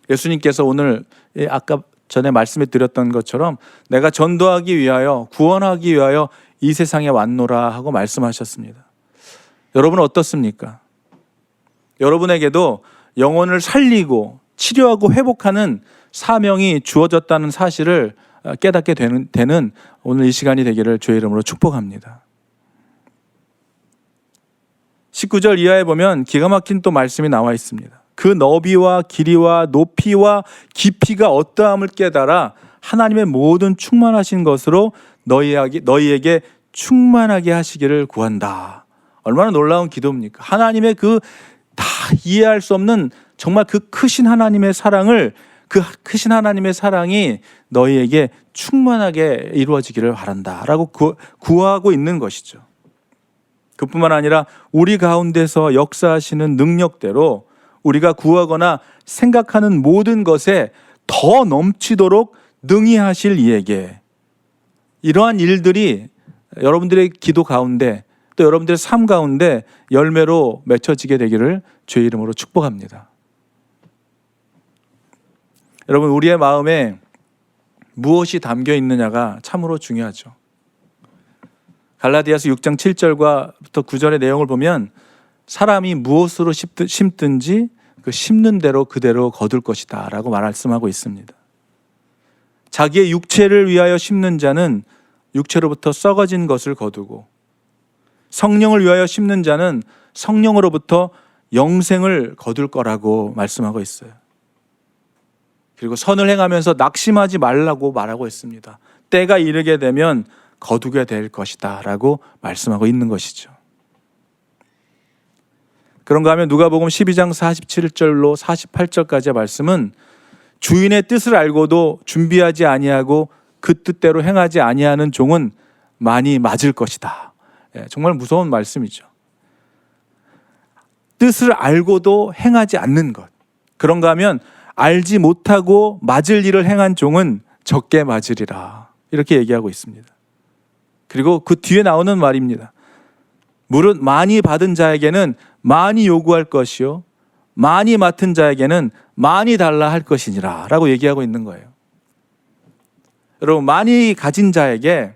예수님께서 오늘 아까 전에 말씀해 드렸던 것처럼 내가 전도하기 위하여, 구원하기 위하여 이 세상에 왔노라 하고 말씀하셨습니다. 여러분은 어떻습니까? 여러분에게도 영혼을 살리고 치료하고 회복하는 사명이 주어졌다는 사실을 깨닫게 되는 오늘 이 시간이 되기를 주의 이름으로 축복합니다. 19절 이하에 보면 기가 막힌 또 말씀이 나와 있습니다. 그 너비와 길이와 높이와 깊이가 어떠함을 깨달아 하나님의 모든 충만하신 것으로 너희에게 충만하게 하시기를 구한다. 얼마나 놀라운 기도입니까? 하나님의 그 다 이해할 수 없는 정말 그 크신 하나님의 사랑을, 그 크신 하나님의 사랑이 너희에게 충만하게 이루어지기를 바란다라고 구하고 있는 것이죠. 그뿐만 아니라 우리 가운데서 역사하시는 능력대로 우리가 구하거나 생각하는 모든 것에 더 넘치도록 능히 하실 이에게, 이러한 일들이 여러분들의 기도 가운데 또 여러분들의 삶 가운데 열매로 맺혀지게 되기를 주의 이름으로 축복합니다. 여러분, 우리의 마음에 무엇이 담겨 있느냐가 참으로 중요하죠. 갈라디아서 6장 7절부터 9절의 내용을 보면 사람이 무엇으로 심든지 그 심는 대로 그대로 거둘 것이다 라고 말씀하고 있습니다. 자기의 육체를 위하여 심는 자는 육체로부터 썩어진 것을 거두고, 성령을 위하여 심는 자는 성령으로부터 영생을 거둘 거라고 말씀하고 있어요. 그리고 선을 행하면서 낙심하지 말라고 말하고 있습니다. 때가 이르게 되면 거두게 될 것이다 라고 말씀하고 있는 것이죠. 그런가 하면 누가복음 12장 47절로 48절까지의 말씀은 주인의 뜻을 알고도 준비하지 아니하고 그 뜻대로 행하지 아니하는 종은 많이 맞을 것이다. 정말 무서운 말씀이죠. 뜻을 알고도 행하지 않는 것. 그런가 하면 알지 못하고 맞을 일을 행한 종은 적게 맞으리라. 이렇게 얘기하고 있습니다. 그리고 그 뒤에 나오는 말입니다. 무릇 많이 받은 자에게는 많이 요구할 것이요 많이 맡은 자에게는 많이 달라 할 것이니라 라고 얘기하고 있는 거예요. 여러분, 많이 가진 자에게,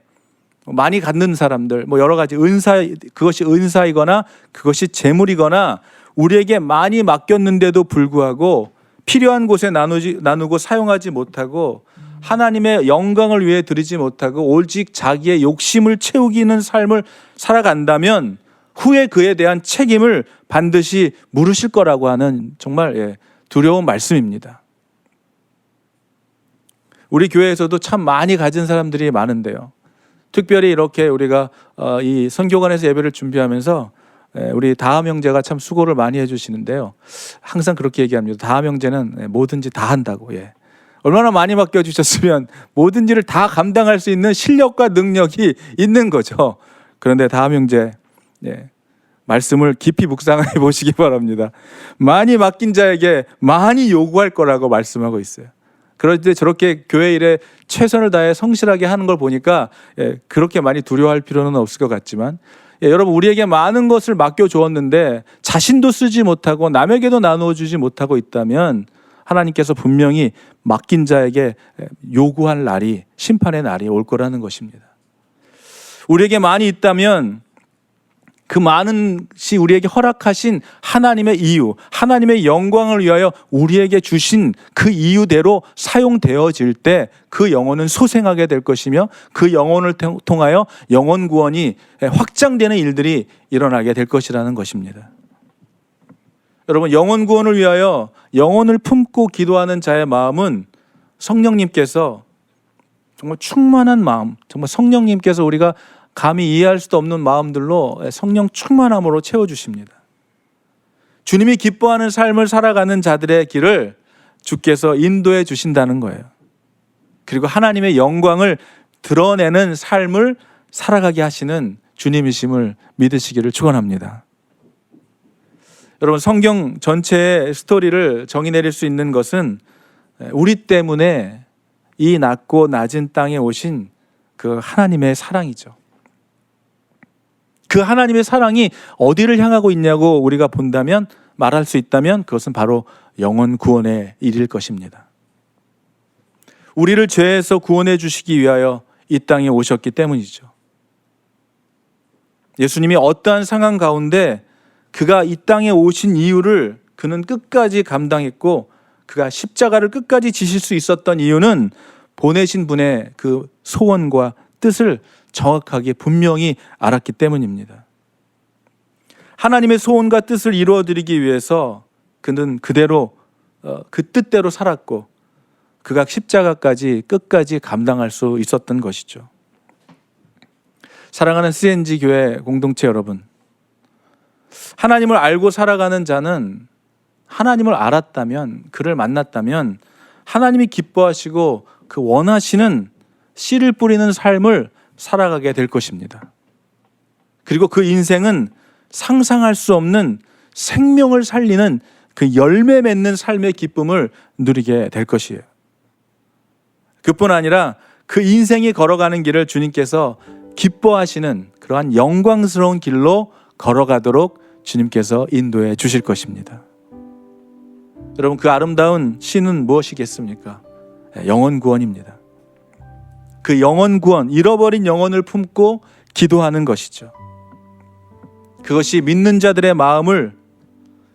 많이 갖는 사람들, 여러 가지 그것이 은사이거나 그것이 재물이거나 우리에게 많이 맡겼는데도 불구하고 필요한 곳에 나누고 사용하지 못하고 하나님의 영광을 위해 드리지 못하고 오직 자기의 욕심을 채우기는 삶을 살아간다면 후에 그에 대한 책임을 반드시 물으실 거라고 하는 정말 두려운 말씀입니다. 우리 교회에서도 참 많이 가진 사람들이 많은데요. 특별히 이렇게 우리가 이 선교관에서 예배를 준비하면서 우리 다함 형제가 참 수고를 많이 해주시는데요. 항상 그렇게 얘기합니다. 다함 형제는 뭐든지 다 한다고. 얼마나 많이 맡겨주셨으면 뭐든지를 다 감당할 수 있는 실력과 능력이 있는 거죠. 그런데 다함 형제 말씀을 깊이 묵상해 보시기 바랍니다. 많이 맡긴 자에게 많이 요구할 거라고 말씀하고 있어요. 그럴 때 저렇게 교회 일에 최선을 다해 성실하게 하는 걸 보니까 그렇게 많이 두려워할 필요는 없을 것 같지만, 여러분, 우리에게 많은 것을 맡겨주었는데 자신도 쓰지 못하고 남에게도 나누어주지 못하고 있다면 하나님께서 분명히 맡긴 자에게 요구할 날이, 심판의 날이 올 거라는 것입니다. 우리에게 많이 있다면 그 많은 것이 우리에게 허락하신 하나님의 이유, 하나님의 영광을 위하여 우리에게 주신 그 이유대로 사용되어질 때 그 영혼은 소생하게 될 것이며 그 영혼을 통하여 영혼 구원이 확장되는 일들이 일어나게 될 것이라는 것입니다. 여러분, 영혼 구원을 위하여 영혼을 품고 기도하는 자의 마음은 성령님께서 정말 충만한 마음, 정말 성령님께서 우리가 감히 이해할 수도 없는 마음들로 성령 충만함으로 채워주십니다. 주님이 기뻐하는 삶을 살아가는 자들의 길을 주께서 인도해 주신다는 거예요. 그리고 하나님의 영광을 드러내는 삶을 살아가게 하시는 주님이심을 믿으시기를 축원합니다. 여러분, 성경 전체의 스토리를 정의 내릴 수 있는 것은 우리 때문에 이 낮고 낮은 땅에 오신 그 하나님의 사랑이죠. 그 하나님의 사랑이 어디를 향하고 있냐고 우리가 본다면, 말할 수 있다면 그것은 바로 영혼 구원의 일일 것입니다. 우리를 죄에서 구원해 주시기 위하여 이 땅에 오셨기 때문이죠. 예수님이 어떠한 상황 가운데 그가 이 땅에 오신 이유를 그는 끝까지 감당했고, 그가 십자가를 끝까지 지실 수 있었던 이유는 보내신 분의 그 소원과 뜻을 정확하게 분명히 알았기 때문입니다. 하나님의 소원과 뜻을 이루어드리기 위해서 그는 그대로 그 뜻대로 살았고, 그가 십자가까지 끝까지 감당할 수 있었던 것이죠. 사랑하는 CNG 교회 공동체 여러분, 하나님을 알고 살아가는 자는 하나님을 알았다면, 그를 만났다면 하나님이 기뻐하시고 그 원하시는 씨를 뿌리는 삶을 살아가게 될 것입니다. 그리고 그 인생은 상상할 수 없는 생명을 살리는 그 열매 맺는 삶의 기쁨을 누리게 될 것이에요. 그뿐 아니라 그 인생이 걸어가는 길을 주님께서 기뻐하시는 그러한 영광스러운 길로 걸어가도록 주님께서 인도해 주실 것입니다. 여러분, 그 아름다운 시는 무엇이겠습니까? 영혼 구원입니다. 그 영혼 구원, 잃어버린 영혼을 품고 기도하는 것이죠. 그것이 믿는 자들의 마음을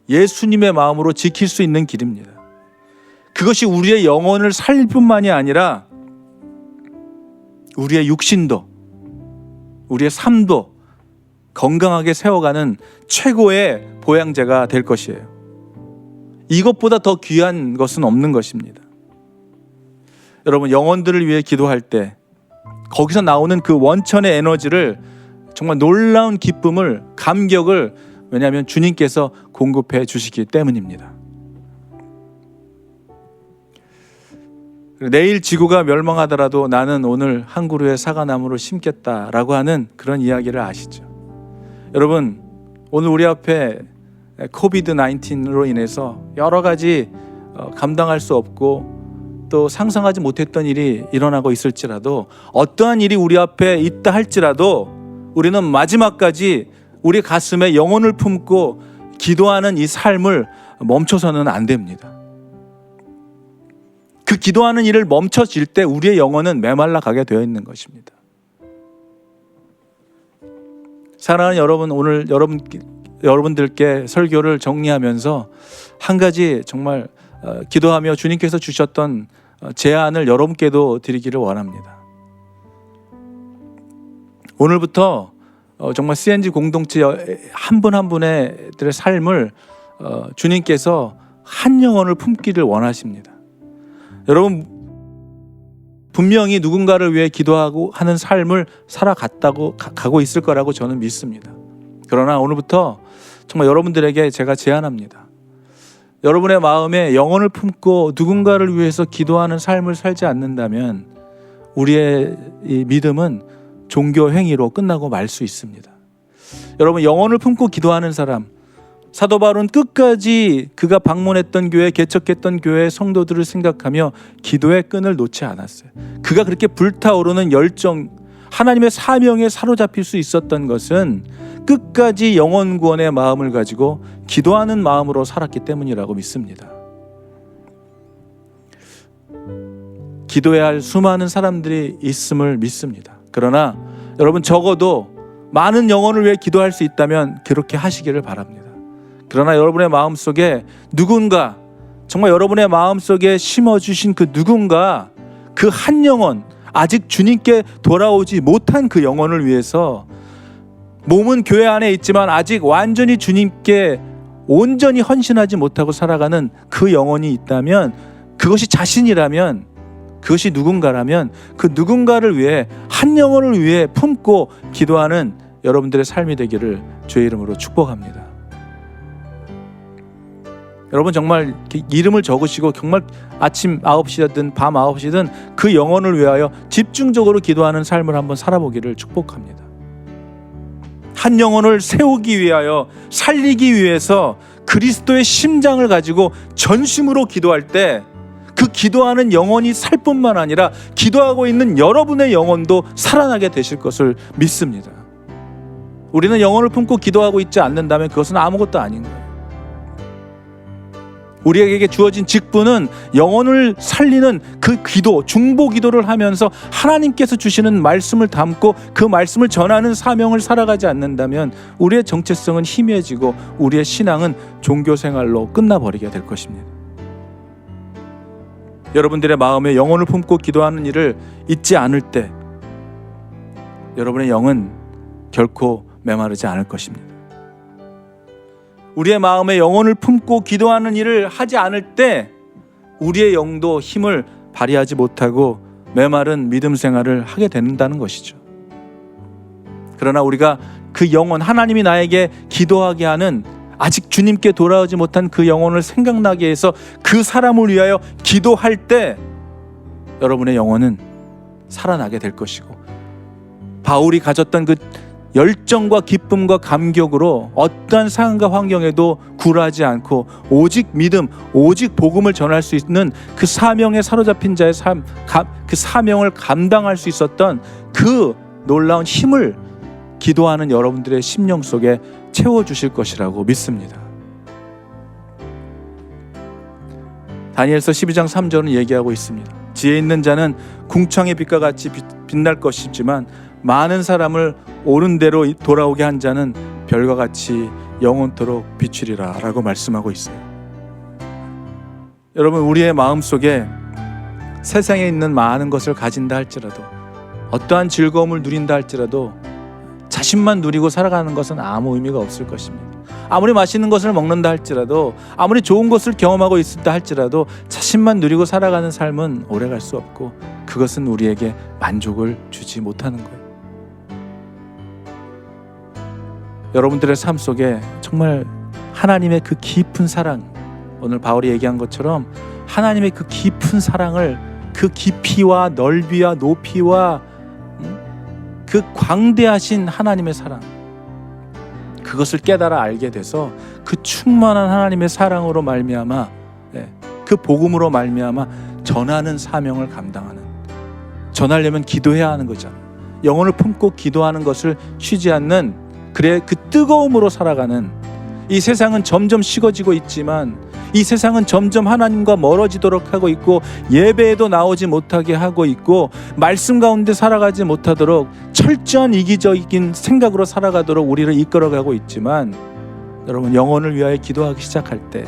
예수님의 마음으로 지킬 수 있는 길입니다. 그것이 우리의 영혼을 살릴 뿐만이 아니라 우리의 육신도, 우리의 삶도 건강하게 세워가는 최고의 보양제가 될 것이에요. 이것보다 더 귀한 것은 없는 것입니다. 여러분, 영혼들을 위해 기도할 때 거기서 나오는 그 원천의 에너지를, 정말 놀라운 기쁨을, 감격을, 왜냐하면 주님께서 공급해 주시기 때문입니다. 내일 지구가 멸망하더라도 나는 오늘 한 그루의 사과나무를 심겠다라고 하는 그런 이야기를 아시죠? 여러분, 오늘 우리 앞에 코비드-19로 인해서 여러 가지 감당할 수 없고 또 상상하지 못했던 일이 일어나고 있을지라도, 어떠한 일이 우리 앞에 있다 할지라도 우리는 마지막까지 우리 가슴에 영혼을 품고 기도하는 이 삶을 멈춰서는 안 됩니다. 그 기도하는 일을 멈춰질 때 우리의 영혼은 메말라 가게 되어 있는 것입니다. 사랑하는 여러분, 오늘 여러분들께 설교를 정리하면서 한 가지 정말 기도하며 주님께서 주셨던 제안을 여러분께도 드리기를 원합니다. 오늘부터 정말 CNG 공동체 한 분 한 분의 삶을 주님께서 한 영혼을 품기를 원하십니다. 여러분, 분명히 누군가를 위해 기도하고 하는 삶을 가고 있을 거라고 저는 믿습니다. 그러나 오늘부터 정말 여러분들에게 제가 제안합니다. 여러분의 마음에 영혼을 품고 누군가를 위해서 기도하는 삶을 살지 않는다면 우리의 이 믿음은 종교 행위로 끝나고 말 수 있습니다. 여러분, 영혼을 품고 기도하는 사람, 사도 바울은 끝까지 그가 방문했던 교회, 개척했던 교회의 성도들을 생각하며 기도의 끈을 놓지 않았어요. 그가 그렇게 불타오르는 열정, 하나님의 사명에 사로잡힐 수 있었던 것은 끝까지 영혼 구원의 마음을 가지고 기도하는 마음으로 살았기 때문이라고 믿습니다. 기도해야 할 수많은 사람들이 있음을 믿습니다. 그러나 여러분, 적어도 많은 영혼을 위해 기도할 수 있다면 그렇게 하시기를 바랍니다. 그러나 여러분의 마음속에 누군가, 정말 여러분의 마음속에 심어주신 그 누군가, 그 한 영혼, 아직 주님께 돌아오지 못한 그 영혼을 위해서 몸은 교회 안에 있지만 아직 완전히 주님께 온전히 헌신하지 못하고 살아가는 그 영혼이 있다면, 그것이 자신이라면, 그것이 누군가라면 그 누군가를 위해, 한 영혼을 위해 품고 기도하는 여러분들의 삶이 되기를 주의 이름으로 축복합니다. 여러분, 정말 이름을 적으시고 정말 아침 9시든 밤 9시든 그 영혼을 위하여 집중적으로 기도하는 삶을 한번 살아보기를 축복합니다. 한 영혼을 세우기 위하여, 살리기 위해서 그리스도의 심장을 가지고 전심으로 기도할 때 그 기도하는 영혼이 살 뿐만 아니라 기도하고 있는 여러분의 영혼도 살아나게 되실 것을 믿습니다. 우리는 영혼을 품고 기도하고 있지 않는다면 그것은 아무것도 아닌 거예요. 우리에게 주어진 직분은 영혼을 살리는 그 기도, 중보 기도를 하면서 하나님께서 주시는 말씀을 담고 그 말씀을 전하는 사명을 살아가지 않는다면 우리의 정체성은 희미해지고 우리의 신앙은 종교 생활로 끝나버리게 될 것입니다. 여러분들의 마음에 영혼을 품고 기도하는 일을 잊지 않을 때 여러분의 영은 결코 메마르지 않을 것입니다. 우리의 마음에 영혼을 품고 기도하는 일을 하지 않을 때 우리의 영도 힘을 발휘하지 못하고 메마른 믿음 생활을 하게 된다는 것이죠. 그러나 우리가 그 영혼, 하나님이 나에게 기도하게 하는, 아직 주님께 돌아오지 못한 그 영혼을 생각나게 해서 그 사람을 위하여 기도할 때 여러분의 영혼은 살아나게 될 것이고, 바울이 가졌던 그 열정과 기쁨과 감격으로 어떠한 상황과 환경에도 굴하지 않고 오직 믿음, 오직 복음을 전할 수 있는 그 사명에 사로잡힌 자의 삶, 그 사명을 감당할 수 있었던 그 놀라운 힘을 기도하는 여러분들의 심령 속에 채워주실 것이라고 믿습니다. 다니엘서 12장 3절은 얘기하고 있습니다. 지혜 있는 자는 궁창의 빛과 같이 빛날 것이지만 많은 사람을 옳은 대로 돌아오게 한 자는 별과 같이 영원토록 비추리라 라고 말씀하고 있어요. 여러분, 우리의 마음속에 세상에 있는 많은 것을 가진다 할지라도, 어떠한 즐거움을 누린다 할지라도 자신만 누리고 살아가는 것은 아무 의미가 없을 것입니다. 아무리 맛있는 것을 먹는다 할지라도, 아무리 좋은 것을 경험하고 있다 할지라도 자신만 누리고 살아가는 삶은 오래갈 수 없고 그것은 우리에게 만족을 주지 못하는 거예요. 여러분들의 삶 속에 정말 하나님의 그 깊은 사랑, 오늘 바울이 얘기한 것처럼 하나님의 그 깊은 사랑을, 그 깊이와 넓이와 높이와 그 광대하신 하나님의 사랑, 그것을 깨달아 알게 돼서 그 충만한 하나님의 사랑으로 말미암아, 그 복음으로 말미암아 전하는 사명을 감당하는, 전하려면 기도해야 하는 거잖아요. 영혼을 품고 기도하는 것을 쉬지 않는, 그래 그 뜨거움으로 살아가는, 이 세상은 점점 식어지고 있지만 이 세상은 점점 하나님과 멀어지도록 하고 있고 예배에도 나오지 못하게 하고 있고 말씀 가운데 살아가지 못하도록 철저한 이기적인 생각으로 살아가도록 우리를 이끌어가고 있지만, 여러분, 영혼을 위하여 기도하기 시작할 때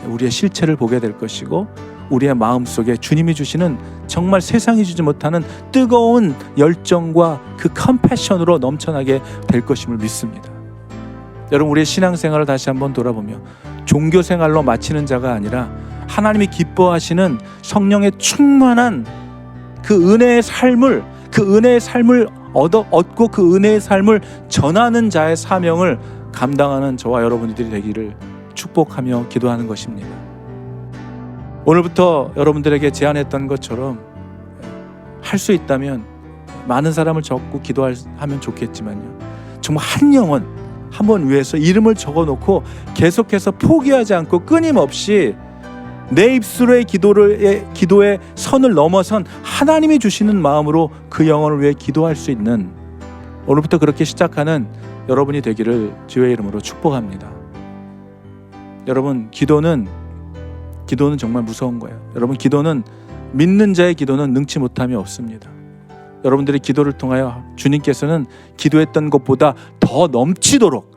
우리의 실체를 보게 될 것이고 우리의 마음속에 주님이 주시는 정말 세상이 주지 못하는 뜨거운 열정과 그 컴패션으로 넘쳐나게 될 것임을 믿습니다. 여러분, 우리의 신앙생활을 다시 한번 돌아보며 종교 생활로 마치는 자가 아니라 하나님이 기뻐하시는 성령의 충만한 그 은혜의 삶을, 얻고 그 은혜의 삶을 전하는 자의 사명을 감당하는 저와 여러분들이 되기를 축복하며 기도하는 것입니다. 오늘부터 여러분들에게 제안했던 것처럼 할 수 있다면 많은 사람을 적고 기도하면 좋겠지만요, 정말 한 영혼 한 번 위해서 이름을 적어놓고 계속해서 포기하지 않고 끊임없이 내 입술의 기도의 선을 넘어선 하나님이 주시는 마음으로 그 영혼을 위해 기도할 수 있는, 오늘부터 그렇게 시작하는 여러분이 되기를 주의 이름으로 축복합니다. 여러분, 기도는 정말 무서운 거예요. 여러분, 기도는, 믿는 자의 기도는 능치 못함이 없습니다. 여러분들의 기도를 통하여 주님께서는 기도했던 것보다 더 넘치도록,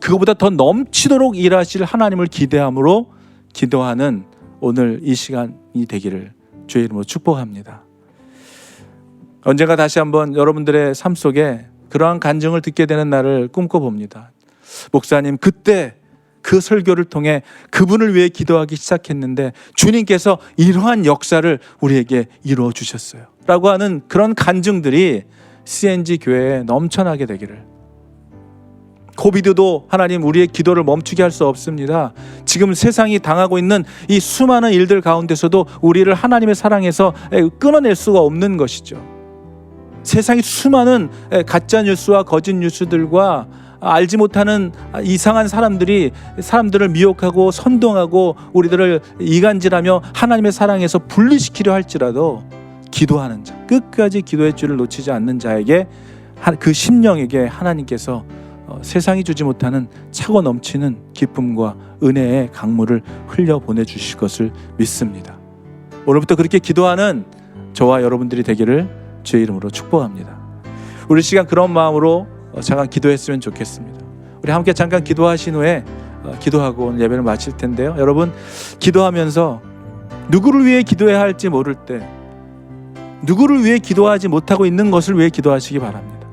그것보다 더 넘치도록 일하실 하나님을 기대함으로 기도하는 오늘 이 시간이 되기를 주의 이름으로 축복합니다. 언젠가 다시 한번 여러분들의 삶 속에 그러한 간증을 듣게 되는 날을 꿈꿔봅니다. 목사님, 그때 그 설교를 통해 그분을 위해 기도하기 시작했는데 주님께서 이러한 역사를 우리에게 이루어 주셨어요 라고 하는 그런 간증들이 CNG 교회에 넘쳐나게 되기를. 코비드도 하나님 우리의 기도를 멈추게 할 수 없습니다. 지금 세상이 당하고 있는 이 수많은 일들 가운데서도 우리를 하나님의 사랑에서 끊어낼 수가 없는 것이죠. 세상이 수많은 가짜 뉴스와 거짓 뉴스들과 알지 못하는 이상한 사람들을 미혹하고 선동하고 우리들을 이간질하며 하나님의 사랑에서 분리시키려 할지라도 기도하는 자, 끝까지 기도의 줄을 놓치지 않는 자에게, 그 심령에게 하나님께서 세상이 주지 못하는 차고 넘치는 기쁨과 은혜의 강물을 흘려 보내주실 것을 믿습니다. 오늘부터 그렇게 기도하는 저와 여러분들이 되기를 주의 이름으로 축복합니다. 우리 시간 그런 마음으로 잠깐 기도했으면 좋겠습니다. 우리 함께 잠깐 기도하신 후에 기도하고 오늘 예배를 마칠 텐데요. 여러분, 기도하면서 누구를 위해 기도해야 할지 모를 때, 누구를 위해 기도하지 못하고 있는 것을 위해 기도하시기 바랍니다.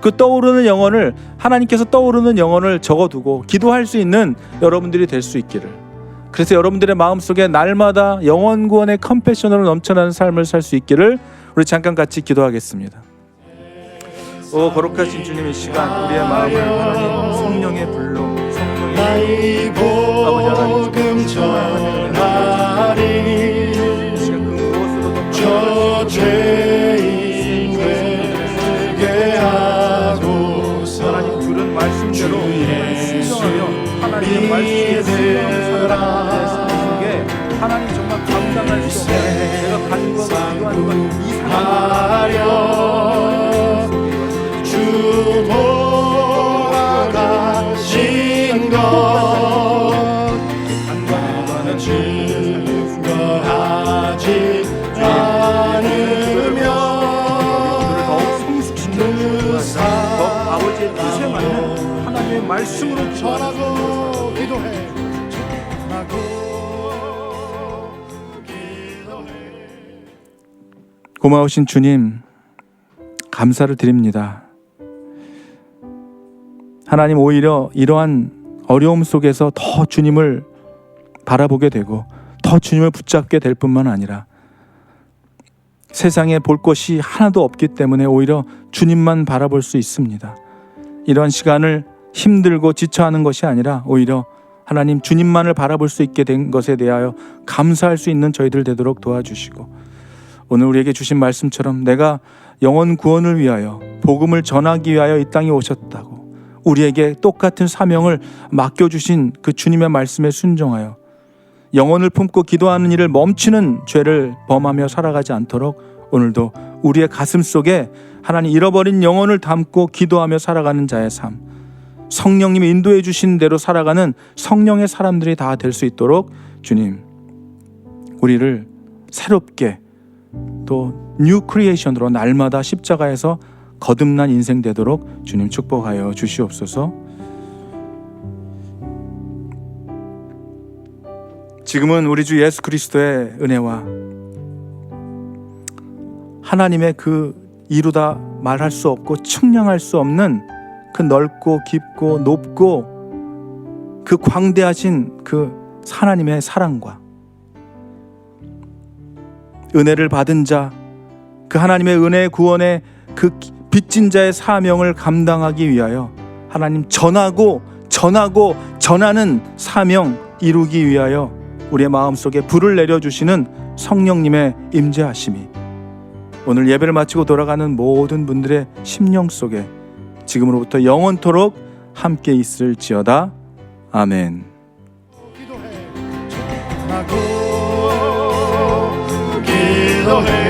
그 떠오르는 영혼을, 하나님께서 떠오르는 영혼을 적어두고 기도할 수 있는 여러분들이 될 수 있기를. 그래서 여러분들의 마음속에 날마다 영혼 구원의 컴패션으로 넘쳐나는 삶을 살 수 있기를 우리 잠깐 같이 기도하겠습니다. 오 거룩하신 주님, 이 시간 우리의 마음을 하나님 성령의 불로, 성령의 불로 아버지 하나님 전하리. 이 시간 그곳으로 저 죄인 되게 하소서. 하나님 들은 말씀대로 순종하여 하나님의 말씀에 순종하는 사람의 삶 속에 하나님 정말 감당할 수 없는, 내가 가진 것, 필요한 것, 이상하려 주 돌아가신 것 나는 증거하지 않으면 더욱 성숙시켜 더 아버지의 뜻에 맞는 하나님의 말씀으로 전하고 기도해. 고마우신 주님, 감사를 드립니다. 하나님, 오히려 이러한 어려움 속에서 더 주님을 바라보게 되고 더 주님을 붙잡게 될 뿐만 아니라 세상에 볼 것이 하나도 없기 때문에 오히려 주님만 바라볼 수 있습니다. 이런 시간을 힘들고 지쳐하는 것이 아니라 오히려 하나님 주님만을 바라볼 수 있게 된 것에 대하여 감사할 수 있는 저희들 되도록 도와주시고, 오늘 우리에게 주신 말씀처럼 내가 영혼 구원을 위하여 복음을 전하기 위하여 이 땅에 오셨다고 우리에게 똑같은 사명을 맡겨주신 그 주님의 말씀에 순종하여 영혼을 품고 기도하는 일을 멈추는 죄를 범하며 살아가지 않도록 오늘도 우리의 가슴 속에 하나님 잃어버린 영혼을 담고 기도하며 살아가는 자의 삶, 성령님이 인도해 주신 대로 살아가는 성령의 사람들이 다 될 수 있도록 주님, 우리를 새롭게 또 뉴 크리에이션으로 날마다 십자가에서 거듭난 인생 되도록 주님 축복하여 주시옵소서. 지금은 우리 주 예수 그리스도의 은혜와 하나님의 그 이루다 말할 수 없고 측량할 수 없는 그 넓고 깊고 높고 그 광대하신 그 하나님의 사랑과 은혜를 받은 자, 그 하나님의 은혜 구원의 그 빚진 자의 사명을 감당하기 위하여 하나님 전하고 전하는 사명 이루기 위하여 우리의 마음속에 불을 내려주시는 성령님의 임재하심이 오늘 예배를 마치고 돌아가는 모든 분들의 심령 속에 지금으로부터 영원토록 함께 있을지어다. 아멘. 기도해